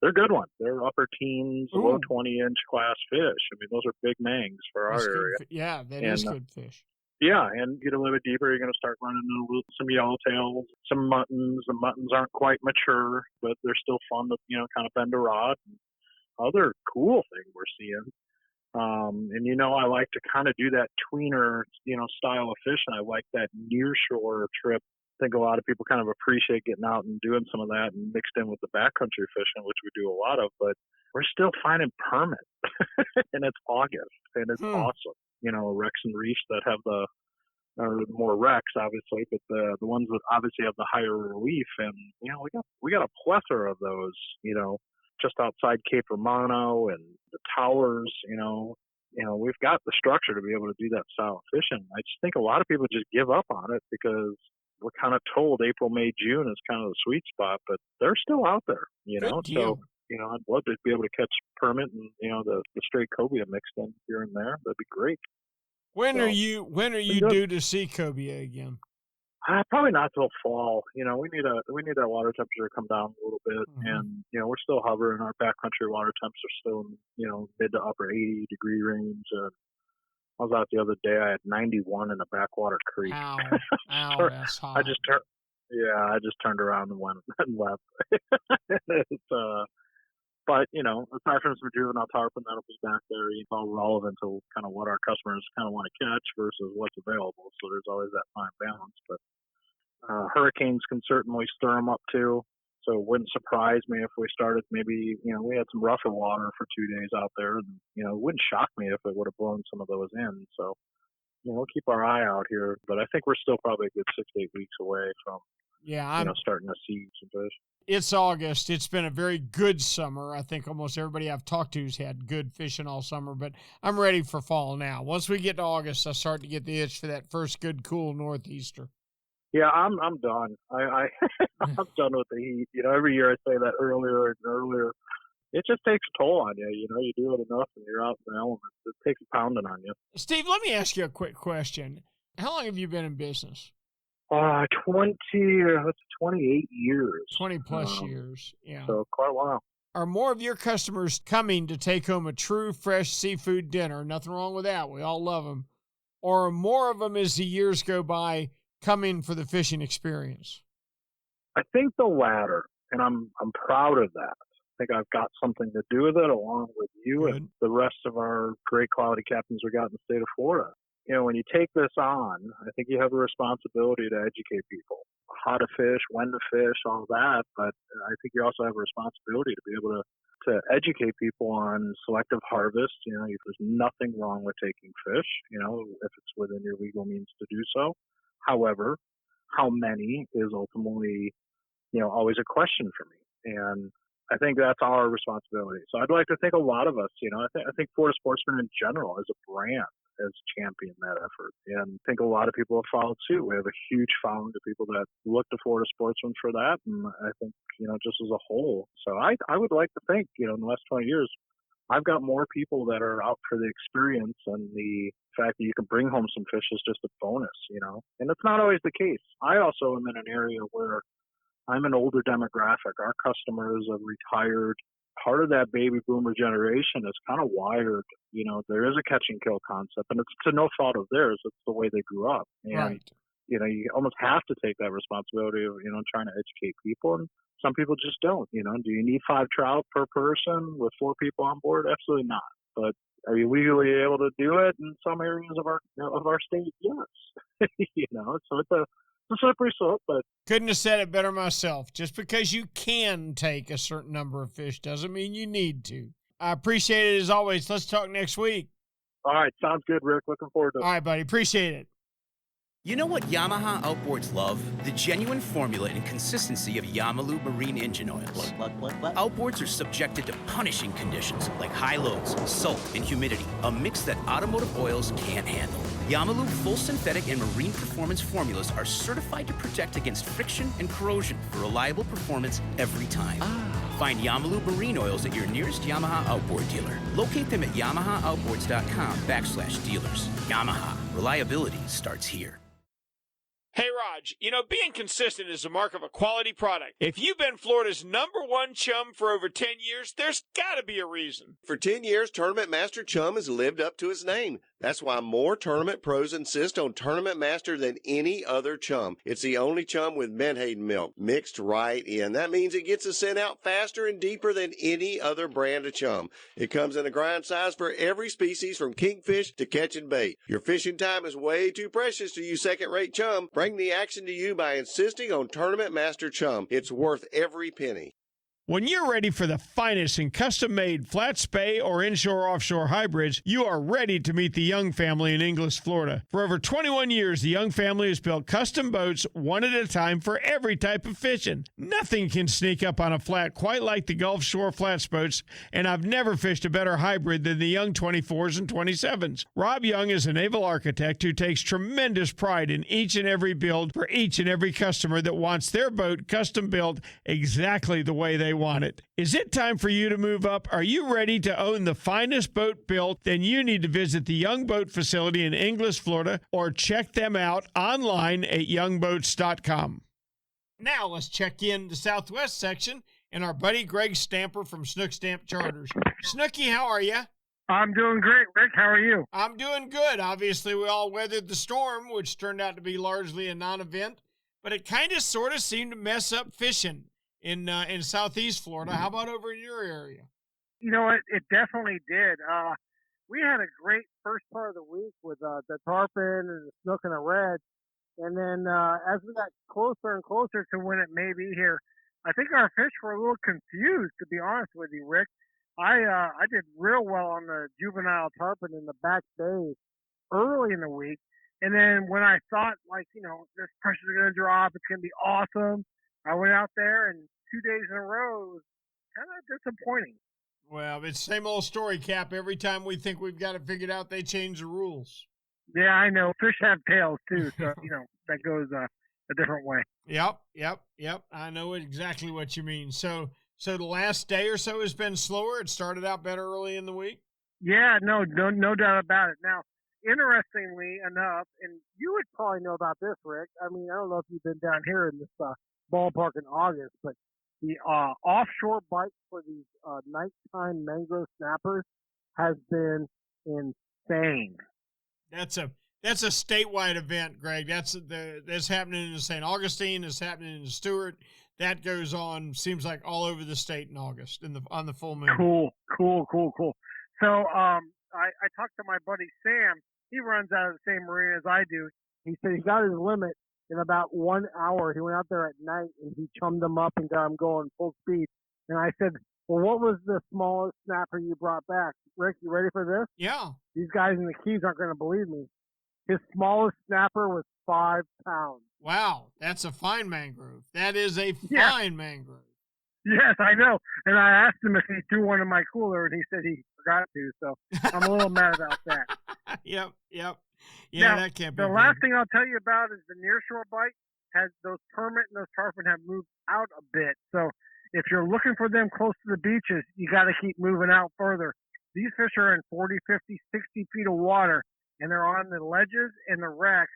they're good ones. They're upper teens, Ooh. low 20-inch class fish. I mean, those are big mangs for our area. Yeah, that is good fish. Yeah, and get a little bit deeper, you're going to start running into some yellowtails, some muttons. The muttons aren't quite mature, but they're still fun to, you know, kind of bend a rod. Other cool thing we're seeing. And, you know, I like to kind of do that tweener, you know, style of fishing. I like that near shore trip. I think a lot of people kind of appreciate getting out and doing some of that and mixed in with the backcountry fishing, which we do a lot of, but we're still finding permit and it's August and it's awesome. You know, wrecks and reefs that have or more wrecks, obviously, but the ones that obviously have the higher relief. And, you know, we got a plethora of those, you know, just outside Cape Romano and the towers, you know, we've got the structure to be able to do that style of fishing. I just think a lot of people just give up on it because we're kind of told April, May, June is kind of the sweet spot, but they're still out there, you know. So, you know, I'd love to be able to catch permit and, you know, the straight cobia mixed in here and there. That'd be great. When are you due to see cobia again? Probably not till fall. You know, we need that water temperature to come down a little bit, and you know we're still hovering. Our backcountry water temps are still in, you know, mid to upper 80-degree range. I was out the other day. I had 91 in a backwater creek. Ow, that's hot. I just turned around and went and left. But, you know, aside from some juvenile tarpon that'll be back there, it's all relevant to kind of what our customers kind of want to catch versus what's available. So there's always that fine balance. But hurricanes can certainly stir them up too. So it wouldn't surprise me if we started maybe, you know, we had some rougher water for 2 days out there. And, you know, it wouldn't shock me if it would have blown some of those in. So, you know, we'll keep our eye out here. But I think we're still probably a good 6 to 8 weeks away from, starting to see some fish. It's August. It's been a very good summer. I think almost everybody I've talked to's had good fishing all summer, but I'm ready for fall now. Once we get to August, I start to get the itch for that first good, cool northeaster. Yeah, I'm done. I'm done with the heat. You know, every year I say that earlier and earlier. It just takes a toll on you. You know, you do it enough and you're out in the elements. It takes a pounding on you. Steve, let me ask you a quick question. How long have you been in business? 28 years. 20 plus years, yeah. So quite a while. Are more of your customers coming to take home a true fresh seafood dinner? Nothing wrong with that. We all love them. Or are more of them, as the years go by, coming for the fishing experience? I think the latter, and I'm proud of that. I think I've got something to do with it, along with you and the rest of our great quality captains we got in the state of Florida. You know, when you take this on, I think you have a responsibility to educate people. How to fish, when to fish, all that. But I think you also have a responsibility to be able to educate people on selective harvest. You know, there's nothing wrong with taking fish, you know, if it's within your legal means to do so. However, how many is ultimately, you know, always a question for me. And I think that's our responsibility. So I'd like to think a lot of us, you know, I think Florida Sportsman in general as a brand has championed that effort. And I think a lot of people have followed suit. We have a huge following of people that look to Florida Sportsman for that. And I think, you know, just as a whole. So I would like to think, you know, in the last 20 years, I've got more people that are out for the experience, and the fact that you can bring home some fish is just a bonus, you know. And it's not always the case. I also am in an area where I'm an older demographic. Our customers are retired. Part of that baby boomer generation is kind of wired. You know, there is a catch and kill concept, and it's to no fault of theirs. It's the way they grew up. And, you know, you almost have to take that responsibility of, you know, trying to educate people. And some people just don't, you know. Do you need 5 trout per person with 4 people on board? Absolutely not. But are you legally able to do it in some areas of our state? Yes. You know, so it's a slippery slope, but couldn't have said it better myself. Just because you can take a certain number of fish doesn't mean you need to. I appreciate it as always. Let's talk next week. All right. Sounds good, Rick. Looking forward to it. All right, buddy. Appreciate it. You know what Yamaha Outboards love? The genuine formula and consistency of Yamalu marine engine oils. What? Outboards are subjected to punishing conditions like high loads, salt, and humidity, a mix that automotive oils can't handle. Yamalu full synthetic and marine performance formulas are certified to protect against friction and corrosion for reliable performance every time. Find Yamalu marine oils at your nearest Yamaha Outboard dealer. Locate them at yamahaaoutboards.com/dealers. Yamaha, reliability starts here. Hey, Raj, being consistent is a mark of a quality product. If you've been Florida's #1 chum for over 10 years, there's got to be a reason. For 10 years, Tournament Master Chum has lived up to its name. That's why more tournament pros insist on Tournament Master than any other chum. It's the only chum with menhaden milk mixed right in. That means it gets the scent out faster and deeper than any other brand of chum. It comes in a grind size for every species from kingfish to catching bait. Your fishing time is way too precious to use second-rate chum. Bring the action to you by insisting on Tournament Master Chum. It's worth every penny. When you're ready for the finest in custom-made flat spay or inshore-offshore hybrids, you are ready to meet the Young family in Inglis, Florida. For over 21 years, the Young family has built custom boats one at a time for every type of fishing. Nothing can sneak up on a flat quite like the Gulf Shore flats boats, and I've never fished a better hybrid than the Young 24s and 27s. Rob Young is a naval architect who takes tremendous pride in each and every build for each and every customer that wants their boat custom built exactly the way they want it. Is it time for you to move up? Are you ready to own the finest boat built? Then you need to visit the Young Boat Facility in Inglis, Florida, or check them out online at youngboats.com. Now let's check in the Southwest section and our buddy Greg Stamper from Snook Stamp Charters. Snooky, how are you? I'm doing great, Rick. How are you? I'm doing good. Obviously, we all weathered the storm, which turned out to be largely a non-event, but it kind of sort of seemed to mess up fishing in Southeast Florida. How about over in your area? You know what? It definitely did. We had a great first part of the week with the tarpon and the snook and the red. And then as we got closer and closer to when it may be here, I think our fish were a little confused, to be honest with you, Rick. I did real well on the juvenile tarpon in the back bay early in the week. And then when I thought, this pressure's going to drop, it's going to be awesome, I went out there, and 2 days in a row, it was kind of disappointing. Well, it's the same old story, Cap. Every time we think we've got it figured out, they change the rules. Yeah, I know. Fish have tails, too, so, that goes a different way. Yep. I know exactly what you mean. So the last day or so has been slower. It started out better early in the week? Yeah, no doubt about it. Now, interestingly enough, and you would probably know about this, Rick. I mean, I don't know if you've been down here in this ballpark in August, but the offshore bite for these nighttime mangrove snappers has been insane. That's a statewide event, Greg. That's happening in St. Augustine. It's happening in Stewart. That goes on, seems like all over the state in August on the full moon. Cool. So I talked to my buddy Sam. He runs out of the same marina as I do. He said he got his limit in about 1 hour. He went out there at night and he chummed them up and got them going full speed. And I said, well, what was the smallest snapper you brought back? Rick, you ready for this? Yeah. These guys in the Keys aren't going to believe me. His smallest snapper was 5 pounds. Wow, that's a fine mangrove. That is a fine mangrove. Yes, I know. And I asked him if he threw one in my cooler, and he said he forgot to. So I'm a little mad about that. Yep. Yeah, now, that can't be the good. last thing I'll tell you about is the nearshore bite has those permit and those tarpon have moved out a bit. So if you're looking for them close to the beaches, you got to keep moving out further. These fish are in 40, 50, 60 feet of water, and they're on the ledges and the wrecks.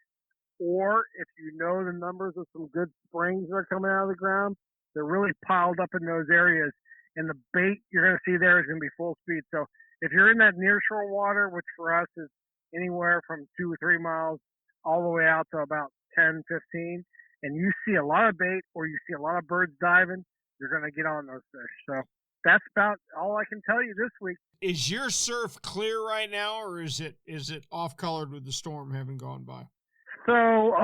Or if you know the numbers of some good springs that are coming out of the ground, they're really piled up in those areas. And the bait you're going to see there is going to be full speed. So if you're in that nearshore water, which for us is anywhere from 2 or 3 miles all the way out to about 10, 15, and you see a lot of bait or you see a lot of birds diving, you're going to get on those fish. So that's about all I can tell you this week. Is your surf clear right now, or is it off-colored with the storm having gone by? So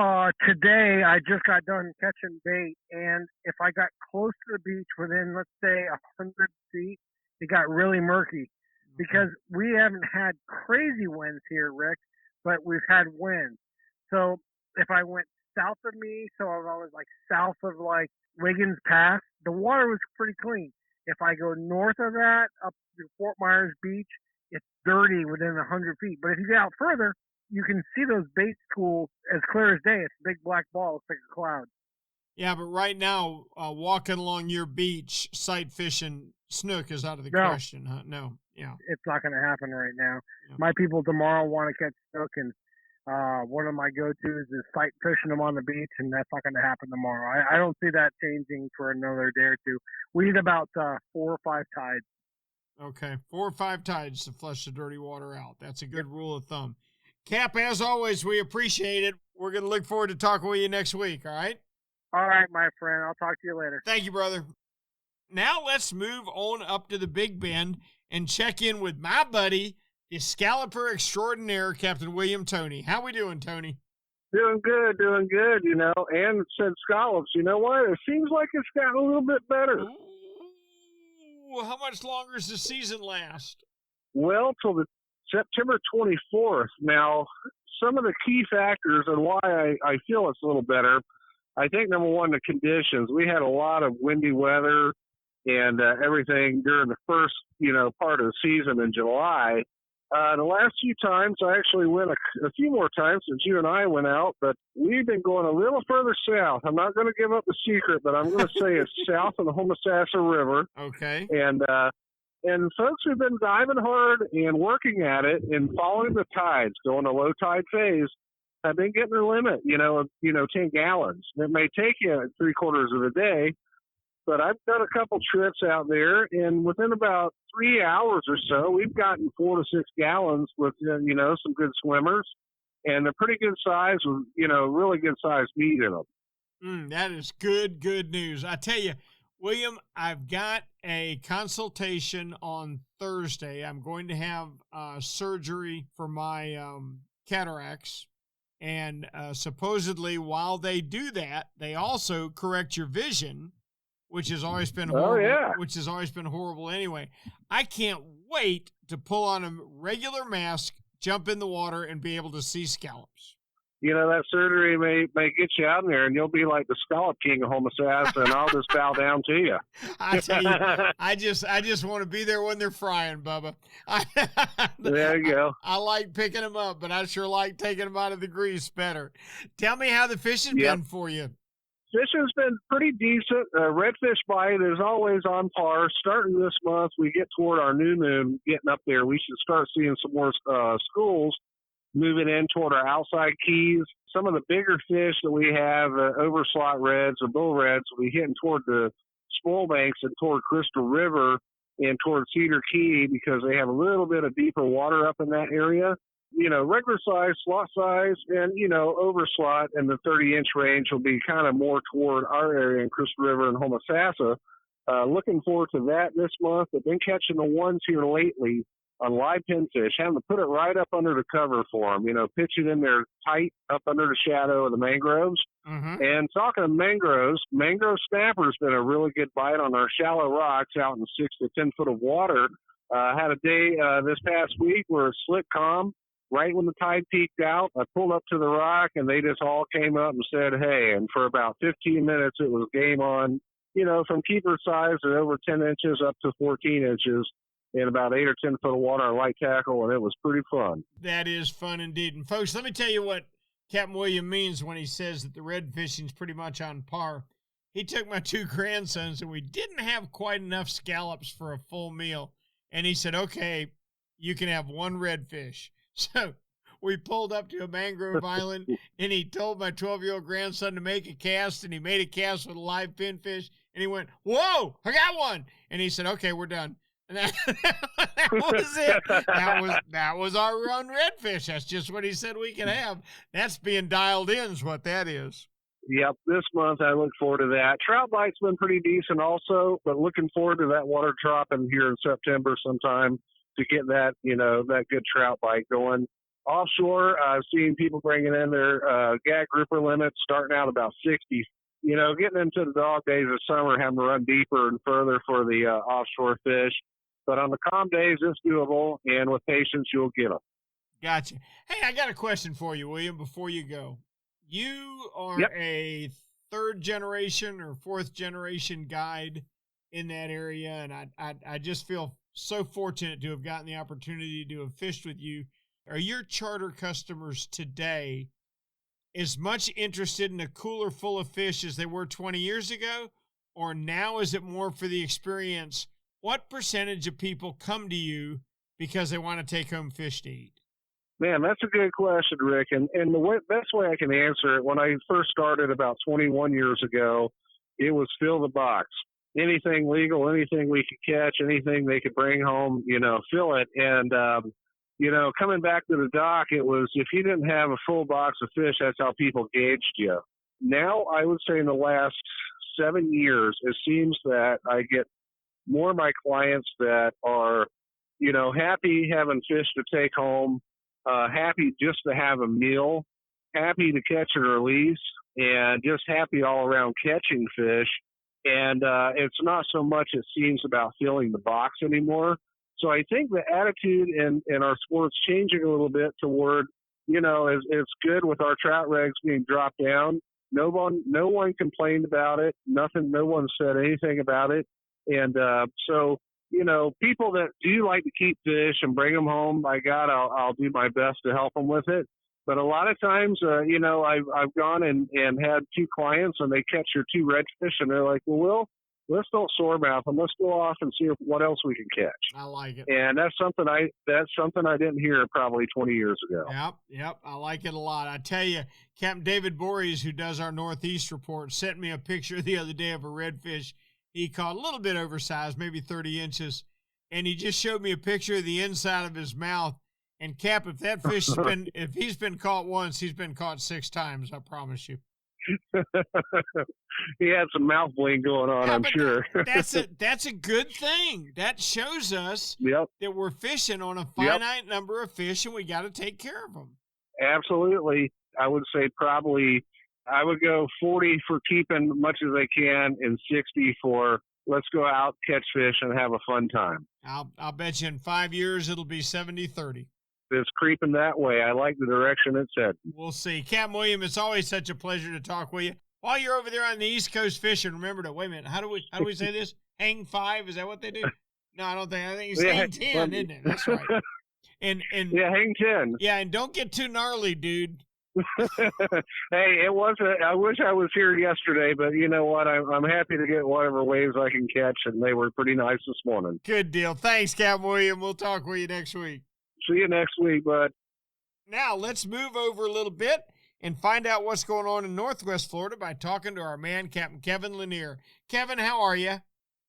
today I just got done catching bait, and if I got close to the beach within, let's say, 100 feet, it got really murky because we haven't had crazy winds here, Rick, but we've had winds. So if I went south of me, so I was like south of like Wiggins Pass, the water was pretty clean. If I go north of that, up to Fort Myers Beach, it's dirty within 100 feet. But if you get out further, you can see those bait schools as clear as day. It's a big black ball. It's like a cloud. Yeah, but right now, walking along your beach, sight fishing snook is out of the question, huh? No, yeah. It's not going to happen right now. Yeah. My people tomorrow want to catch snook, and one of my go-tos is sight fishing them on the beach, and that's not going to happen tomorrow. I don't see that changing for another day or two. We need about 4 or 5 tides. Okay, 4 or 5 tides to flush the dirty water out. That's a good rule of thumb. Cap, as always, we appreciate it. We're going to look forward to talking with you next week, all right? All right, my friend. I'll talk to you later. Thank you, brother. Now let's move on up to the Big Bend and check in with my buddy, the scalloper extraordinaire, Captain William Toney. How we doing, Tony? Doing good, you know. And said scallops. You know what? It seems like it's gotten a little bit better. Ooh, how much longer does the season last? Well, till the September 24th. Now, some of the key factors and why I feel it's a little better, I think, number one, the conditions. We had a lot of windy weather and everything during the first, part of the season in July. The last few times, I actually went a few more times since you and I went out, but we've been going a little further south. I'm not going to give up the secret, but I'm going to say it's south of the Homosassa River. Okay. And folks who've been diving hard and working at it and following the tides, going to low tide phase, have been getting their limit, 10 gallons. It may take you 3/4 of the day, but I've done a couple trips out there, and within about 3 hours or so, we've gotten 4 to 6 gallons with, some good swimmers, and they're pretty good size with, really good sized meat in them. That is good news. I tell you, William, I've got a consultation on Thursday. I'm going to have surgery for my cataracts. And supposedly, while they do that, they also correct your vision, which has always been horrible. Oh, yeah. Which has always been horrible anyway. I can't wait to pull on a regular mask, jump in the water, and be able to see scallops. That surgery may get you out in there, and you'll be like the scallop king of Homosassa, and I'll just bow down to you. I tell you, I just want to be there when they're frying, Bubba. There you go. I like picking them up, but I sure like taking them out of the grease better. Tell me how the fishing's been for you. Fishing's been pretty decent. Redfish bite is always on par. Starting this month, we get toward our new moon, getting up there. We should start seeing some more schools moving in toward our outside keys. Some of the bigger fish that we have, overslot reds or bull reds, will be hitting toward the spoil banks and toward Crystal River and toward Cedar Key because they have a little bit of deeper water up in that area. Regular size, slot size, and, overslot in the 30-inch range will be kind of more toward our area in Crystal River and Homosassa. Looking forward to that this month. I've been catching the ones here lately on live pinfish, having to put it right up under the cover for them, pitch it in there tight up under the shadow of the mangroves. Mm-hmm. And talking of mangroves, mangrove snapper's been a really good bite on our shallow rocks out in 6 to 10 foot of water. Had a day this past week where it slick calm. Right when the tide peaked out, I pulled up to the rock, and they just all came up and said, hey. And for about 15 minutes, it was game on, from keeper size at over 10 inches up to 14 inches. In about 8 or 10 foot of water on light tackle, and it was pretty fun. That is fun indeed. And folks, let me tell you what Captain William means when he says that the red fishing's pretty much on par. He took my 2 grandsons, and we didn't have quite enough scallops for a full meal. And he said, okay, you can have 1 redfish. So we pulled up to a mangrove island, and he told my 12-year-old grandson to make a cast, and he made a cast with a live pinfish, and he went, whoa, I got one. And he said, okay, we're done. And that was it. That was our run redfish. That's just what he said we could have. That's being dialed in is what that is. Yep, this month I look forward to that. Trout bite's been pretty decent also, but looking forward to that water dropping here in September sometime to get that, that good trout bite going. Offshore, I've seen people bringing in their gag grouper limits starting out about 60. Getting into the dog days of summer, having to run deeper and further for the offshore fish. But on the calm days, it's doable, and with patience, you'll get them. Gotcha. Hey, I got a question for you, William, before you go. You are Yep. a third generation or fourth generation guide in that area, and I just feel so fortunate to have gotten the opportunity to have fished with you. Are your charter customers today as much interested in a cooler full of fish as they were 20 years ago, or now is it more for the experience? What percentage of people come to you because they want to take home fish to eat? Man, that's a good question, Rick. And the best way I can answer it, when I first started about 21 years ago, it was fill the box. Anything legal, anything we could catch, anything they could bring home, fill it. And, coming back to the dock, it was if you didn't have a full box of fish, that's how people gauged you. Now, I would say in the last 7 years, it seems that I get more of my clients that are, happy having fish to take home, happy just to have a meal, happy to catch and release, and just happy all around catching fish. And it's not so much, it seems, about filling the box anymore. So I think the attitude in our sport's changing a little bit toward, it's good with our trout regs being dropped down. No one complained about it. Nothing. No one said anything about it. And so, people that do like to keep fish and bring them home, by God, I'll do my best to help them with it. But a lot of times, I've gone and had 2 clients, and they catch your 2 redfish, and they're like, well, let's don't sore mouth them. Let's go off and see what else we can catch. I like it. And that's something I didn't hear probably 20 years ago. Yep. I like it a lot. I tell you, Captain David Borges, who does our Northeast report, sent me a picture the other day of a redfish he caught, a little bit oversized, maybe 30 inches. And he just showed me a picture of the inside of his mouth. And Cap, if that fish if he's been caught once, he's been caught 6 times, I promise you. He had some mouth bling going on, I'm sure. That's a good thing. That shows us that we're fishing on a finite number of fish, and we got to take care of them. Absolutely. I would say probably I would go 40 for keeping as much as I can, and 60 for let's go out, catch fish, and have a fun time. I'll bet you in 5 years it'll be 70-30. It's creeping that way. I like the direction it's heading. We'll see. Captain William, it's always such a pleasure to talk with you. While you're over there on the East Coast fishing, remember to, wait a minute, how do we say this? Hang 5? Is that what they do? No, I think it's hang 10, isn't it? That's right. And hang 10. Yeah, and don't get too gnarly, dude. Hey, it wasn't. I wish I was here yesterday, but you know what? I'm happy to get whatever waves I can catch, and they were pretty nice this morning. Good deal. Thanks, Captain William. We'll talk with you next week. See you next week, bud. Now, let's move over a little bit and find out what's going on in Northwest Florida by talking to our man, Captain Kevin Lanier. Kevin, how are you?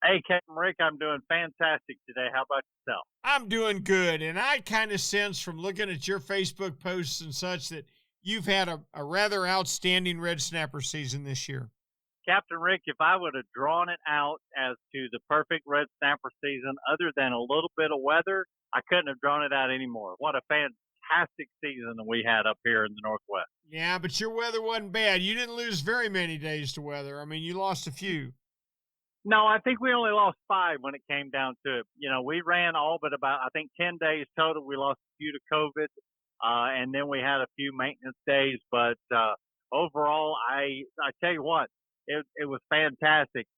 Hey, Captain Rick, I'm doing fantastic today. How about yourself? I'm doing good, and I kind of sense from looking at your Facebook posts and such that you've had a rather outstanding red snapper season this year. Captain Rick, if I would have drawn it out as to the perfect red snapper season, other than a little bit of weather, I couldn't have drawn it out anymore. What a fantastic season that we had up here in the Northwest. Yeah, but your weather wasn't bad. You didn't lose very many days to weather. I mean, you lost a few. No, I think we only lost 5 when it came down to it. You know, we ran all but about, I think, 10 days total. We lost a few to COVID, and then we had a few maintenance days. But overall, I tell you what, it was fantastic.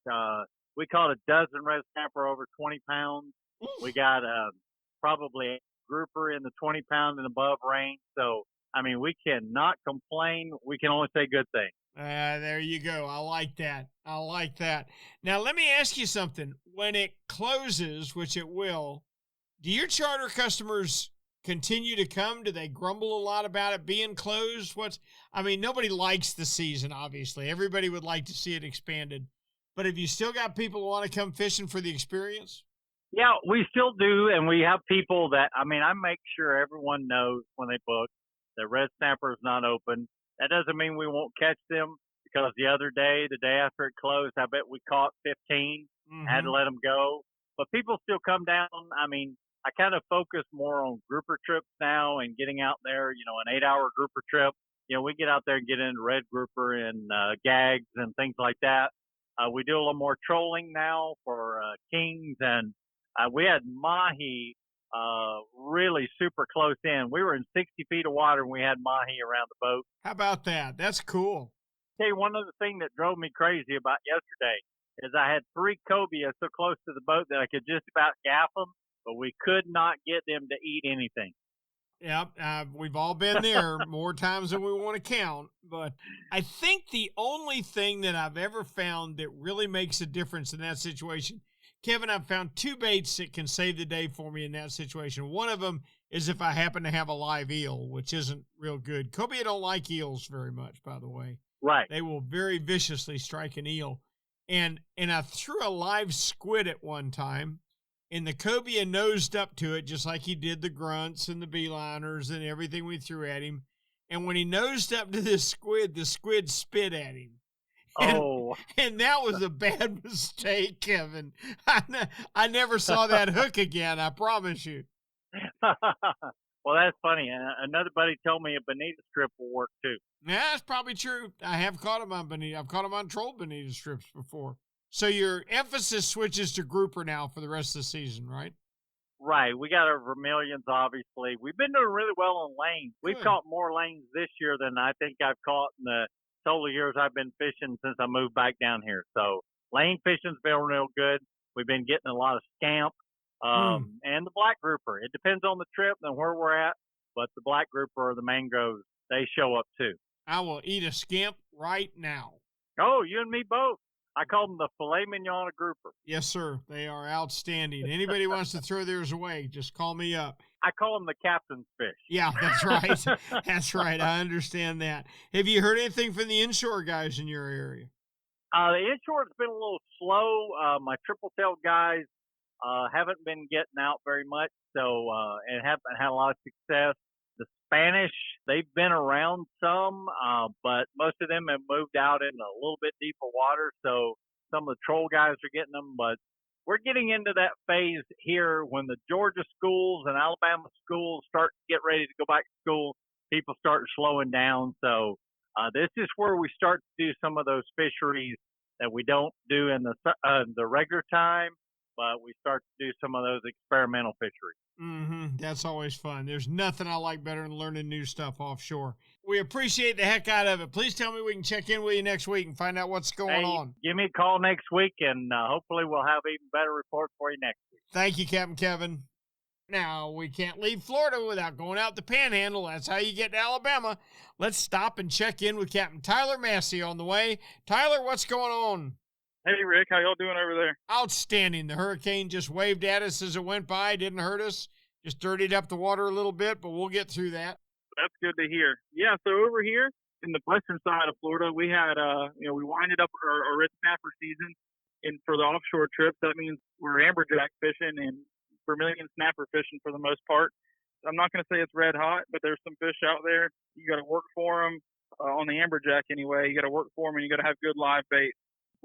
We caught a dozen red snapper over 20 pounds. We got probably a grouper in the 20-pound and above range. So, I mean, we cannot complain. We can only say good things. There you go. I like that. Now, let me ask you something. When it closes, which it will, do your charter customers continue to come? Do they grumble a lot about it being closed? Nobody likes the season, obviously. Everybody would like to see it expanded. But have you still got people who want to come fishing for the experience? Yeah, we still do, and we have people that, I make sure everyone knows when they book that red snapper is not open. That doesn't mean we won't catch them, because the other day, the day after it closed, I bet we caught 15, had to let them go. But people still come down. I kind of focus more on grouper trips now and getting out there, an 8-hour grouper trip. We get out there and get into red grouper and gags and things like that. We do a little more trolling now for kings, and we had mahi really super close in. We were in 60 feet of water and we had mahi around the boat. How about that? That's cool. Tell you one other thing that drove me crazy about yesterday is I had 3 cobia so close to the boat that I could just about gaff them, but we could not get them to eat anything. Yep, we've all been there more times than we want to count. But I think the only thing that I've ever found that really makes a difference in that situation, Kevin, I've found 2 baits that can save the day for me in that situation. One of them is if I happen to have a live eel, which isn't real good. Cobia don't like eels very much, by the way. Right. They will very viciously strike an eel. And I threw a live squid at one time, and the cobia nosed up to it just like he did the grunts and the beeliners and everything we threw at him. And when he nosed up to this squid, the squid spit at him. And that was a bad mistake, Kevin. I never saw that hook again, I promise you. Well, that's funny. Another buddy told me a bonita strip will work too. Yeah, that's probably true. I have caught them on bonita. I've caught them on troll bonita strips before. So your emphasis switches to grouper now for the rest of the season, right? Right. We got our vermilions, obviously. We've been doing really well on lanes. We've caught more lanes this year than I think I've caught in the total years I've been fishing since I moved back down here. So lane fishing's been real good. We've been getting a lot of scamp and the black grouper. It depends on the trip and where we're at, but the black grouper or the mangroves, they show up too. I will eat a scamp right now. Oh, you and me both. I call them the filet mignon of grouper. Yes, sir. They are outstanding. Anybody wants to throw theirs away, just call me up. I call them the captain's fish. Yeah, that's right. That's right. I understand that. Have you heard anything from the inshore guys in your area? The inshore's been a little slow. My triple-tailed guys haven't been getting out very much, so and haven't had a lot of success. The Spanish, they've been around some, but most of them have moved out in a little bit deeper water, so some of the troll guys are getting them, but we're getting into that phase here when the Georgia schools and Alabama schools start to get ready to go back to school. People start slowing down, so this is where we start to do some of those fisheries that we don't do in the regular time, but we start to do some of those experimental fisheries. That's always fun. There's nothing I like better than learning new stuff offshore. We appreciate the heck out of it. Please tell me we can check in with you next week and find out what's going on. Give me a call next week, and hopefully we'll have even better reports for you next week. Thank you, Captain Kevin. Now, we can't leave Florida without going out the Panhandle. That's how you get to Alabama. Let's stop and check in with Captain Tyler Massey on the way. Tyler, what's going on? Hey, Rick. How y'all doing over there? Outstanding. The hurricane just waved at us as it went by. Didn't hurt us. Just dirtied up the water a little bit, but we'll get through that. That's good to hear. Yeah, so over here in the western side of Florida, we had, we winded up our red snapper season. And for the offshore trips, that means we're amberjack fishing and vermilion snapper fishing for the most part. I'm not going to say it's red hot, but there's some fish out there. You got to work for them on the amberjack anyway. You got to work for them, and you got to have good live bait.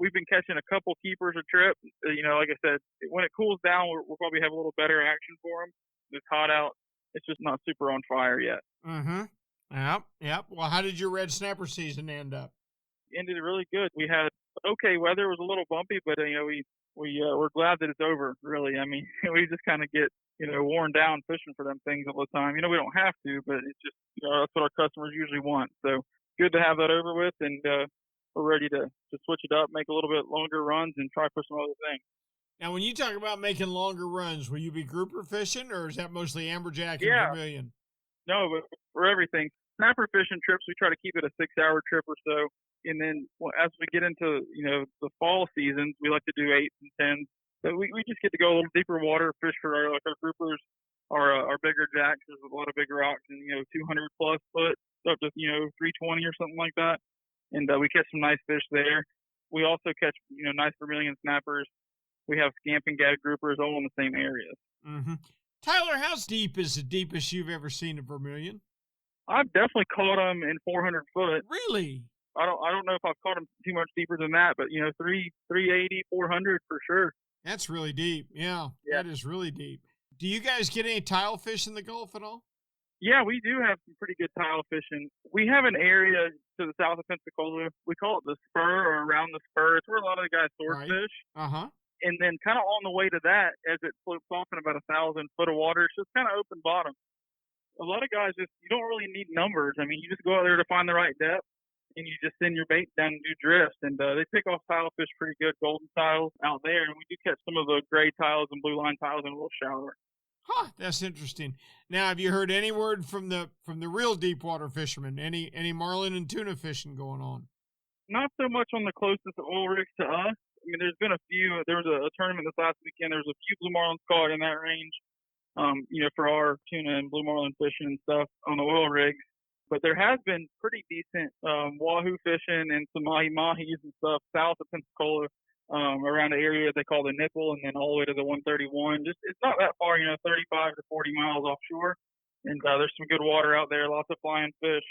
We've been catching a couple keepers a trip. Like I said, when it cools down, we'll probably have a little better action for them. It's hot out. It's just not super on fire yet. Yep. Well, how did your red snapper season end up? Ended really good. We had okay weather. It was a little bumpy, but we're glad that it's over. Really, I mean, we just kind of get worn down fishing for them things all the time. We don't have to, but it's just that's what our customers usually want. So good to have that over with, and we're ready to switch it up, make a little bit longer runs, and try for some other things. Now, when you talk about making longer runs, will you be grouper fishing, or is that mostly amberjack and vermilion? No, but for everything. Snapper fishing trips, we try to keep it a 6-hour trip or so. And then as we get into, the fall seasons, we like to do 8s and 10s. But we just get to go a little deeper water, fish for our groupers, our bigger jacks. There's a lot of big rocks and, 200-plus foot, up to, 320 or something like that. And we catch some nice fish there. We also catch, nice vermilion snappers. We have scamp and gag groupers all in the same areas. Tyler, how deep is the deepest you've ever seen a vermilion? I've definitely caught them in 400 foot. Really? I don't know if I've caught them too much deeper than that, but 380, 400 for sure. That's really deep. Yeah, that is really deep. Do you guys get any tile fish in the Gulf at all? Yeah, we do have some pretty good tile fishing. We have an area to the south of Pensacola. We call it the spur or around the spur. It's where a lot of the guys source fish. And then kind of on the way to that, as it slopes off in about 1,000 foot of water, it's just kind of open bottom. A lot of guys you don't really need numbers. I mean, you just go out there to find the right depth, and you just send your bait down and do drifts. And they pick off tilefish pretty good, golden tiles out there. And we do catch some of the gray tiles and blue line tiles in a little shallower. Huh, that's interesting. Now, have you heard any word from the real deep water fishermen? Any marlin and tuna fishing going on? Not so much on the closest oil rigs to us. I mean, there's been a few. There was a tournament this last weekend. There was a few blue marlins caught in that range, for our tuna and blue marlin fishing and stuff on the oil rigs. But there has been pretty decent wahoo fishing and some mahi-mahis and stuff south of Pensacola, around the area they call the Nipple, and then all the way to the 131. Just it's not that far, 35 to 40 miles offshore. And there's some good water out there, lots of flying fish.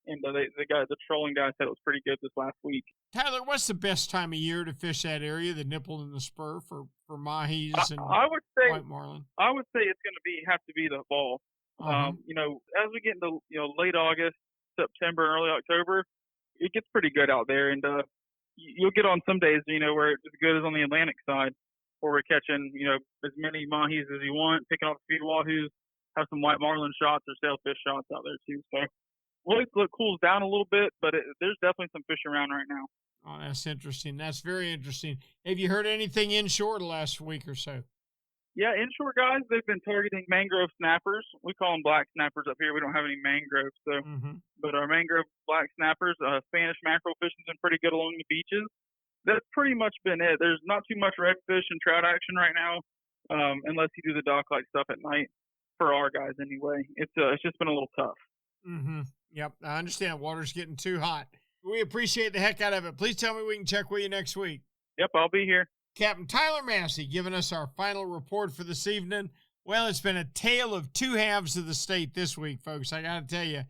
And the trolling guy said it was pretty good this last week. Tyler, what's the best time of year to fish that area, the Nipple and the Spur, for mahis and white marlin? I would say it's going to have to be the fall. Uh-huh. As we get into late August, September, and early October, it gets pretty good out there. And you'll get on some days, where it's as good as on the Atlantic side, where we're catching as many mahis as you want, picking off a few wahoos, have some white marlin shots or sailfish shots out there too. So. Well, it cools down a little bit, but there's definitely some fish around right now. Oh, that's interesting. That's very interesting. Have you heard anything inshore the last week or so? Yeah, inshore guys, they've been targeting mangrove snappers. We call them black snappers up here. We don't have any mangroves, but our mangrove black snappers, Spanish mackerel fishing's been pretty good along the beaches. That's pretty much been it. There's not too much redfish and trout action right now, unless you do the dock-like stuff at night. For our guys, anyway, it's just been a little tough. Mm-hmm. Yep, I understand. Water's getting too hot. We appreciate the heck out of it. Please tell me we can check with you next week. Yep, I'll be here. Captain Tyler Massey giving us our final report for this evening. Well, it's been a tale of two halves of the state this week, folks. I got to tell you,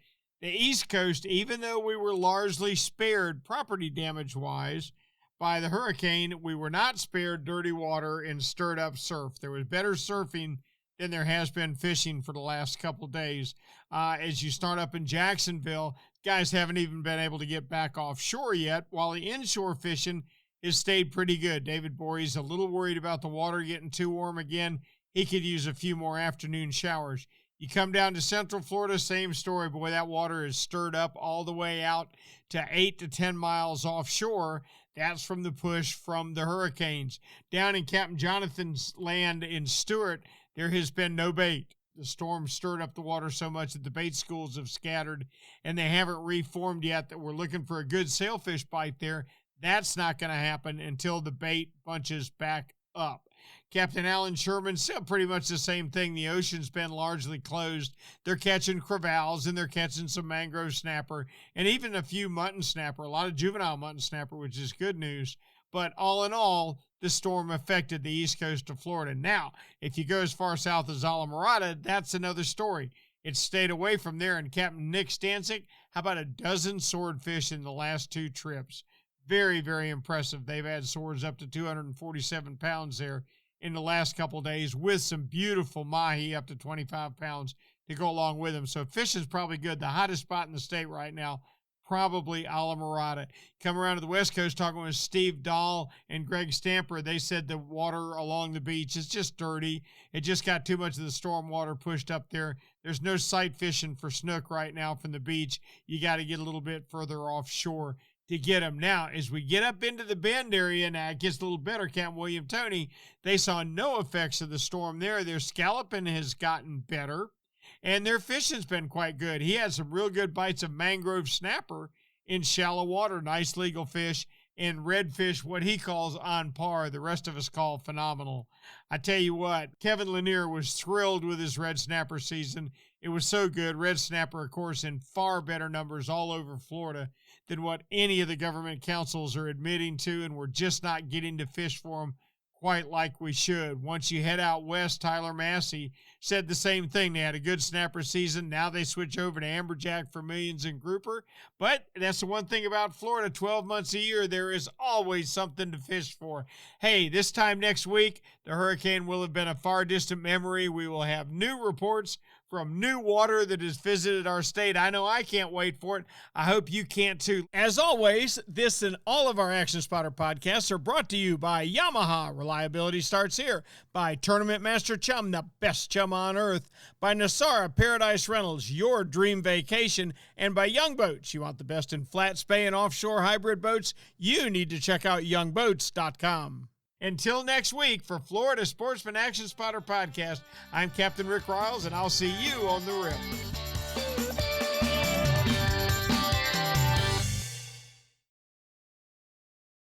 the East Coast, even though we were largely spared property damage-wise by the hurricane, we were not spared dirty water and stirred-up surf. There was better surfing than there has been fishing for the last couple days. As you start up in Jacksonville, guys haven't even been able to get back offshore yet, while the inshore fishing has stayed pretty good. David Borey's a little worried about the water getting too warm again. He could use a few more afternoon showers. You come down to Central Florida, same story. Boy, that water is stirred up all the way out to 8 to 10 miles offshore. That's from the push from the hurricanes. Down in Captain Jonathan's land in Stewart, there has been no bait. The storm stirred up the water so much that the bait schools have scattered, and they haven't reformed yet. That we're looking for a good sailfish bite there. That's not going to happen until the bait bunches back up. Captain Alan Sherman said pretty much the same thing. The ocean's been largely closed. They're catching crevalles, and they're catching some mangrove snapper, and even a few mutton snapper, a lot of juvenile mutton snapper, which is good news. But all in all, the storm affected the east coast of Florida. Now, if you go as far south as Islamorada, that's another story. It stayed away from there. And Captain Nick Stancic, how about a dozen swordfish in the last two trips? Very, very impressive. They've had swords up to 247 pounds there in the last couple of days, with some beautiful mahi up to 25 pounds to go along with them. So fishing's probably good. The hottest spot in the state right now, probably Islamorada. Come around to the West Coast, talking with Steve Dahl and Greg Stamper. They said the water along the beach is just dirty. It just got too much of the storm water pushed up there. There's no sight fishing for snook right now from the beach. You got to get a little bit further offshore to get them. Now, as we get up into the Bend area, now it gets a little better. Captain William Toney, they saw no effects of the storm there. Their scalloping has gotten better, and their fishing's been quite good. He had some real good bites of mangrove snapper in shallow water, nice legal fish, and redfish, what he calls on par. The rest of us call phenomenal. I tell you what, Kevin Lanier was thrilled with his red snapper season. It was so good. Red snapper, of course, in far better numbers all over Florida than what any of the government councils are admitting to, and we're just not getting to fish for them quite like we should. Once you head out west, Tyler Massey said the same thing. They had a good snapper season. Now they switch over to amberjack for millions and grouper. But that's the one thing about Florida, 12 months a year, there is always something to fish for. Hey, this time next week, the hurricane will have been a far distant memory. We will have new reports from new water that has visited our state. I know I can't wait for it. I hope you can't too. As always, this and all of our Action Spotter podcasts are brought to you by Yamaha. Reliability starts here. By Tournament Master Chum, the best chum on earth. By Nosara Paradise Rentals, your dream vacation. And by Young Boats. You want the best in flat spay and offshore hybrid boats? You need to check out youngboats.com. Until next week, for Florida Sportsman Action Spotter Podcast, I'm Captain Rick Riles, and I'll see you on the rip.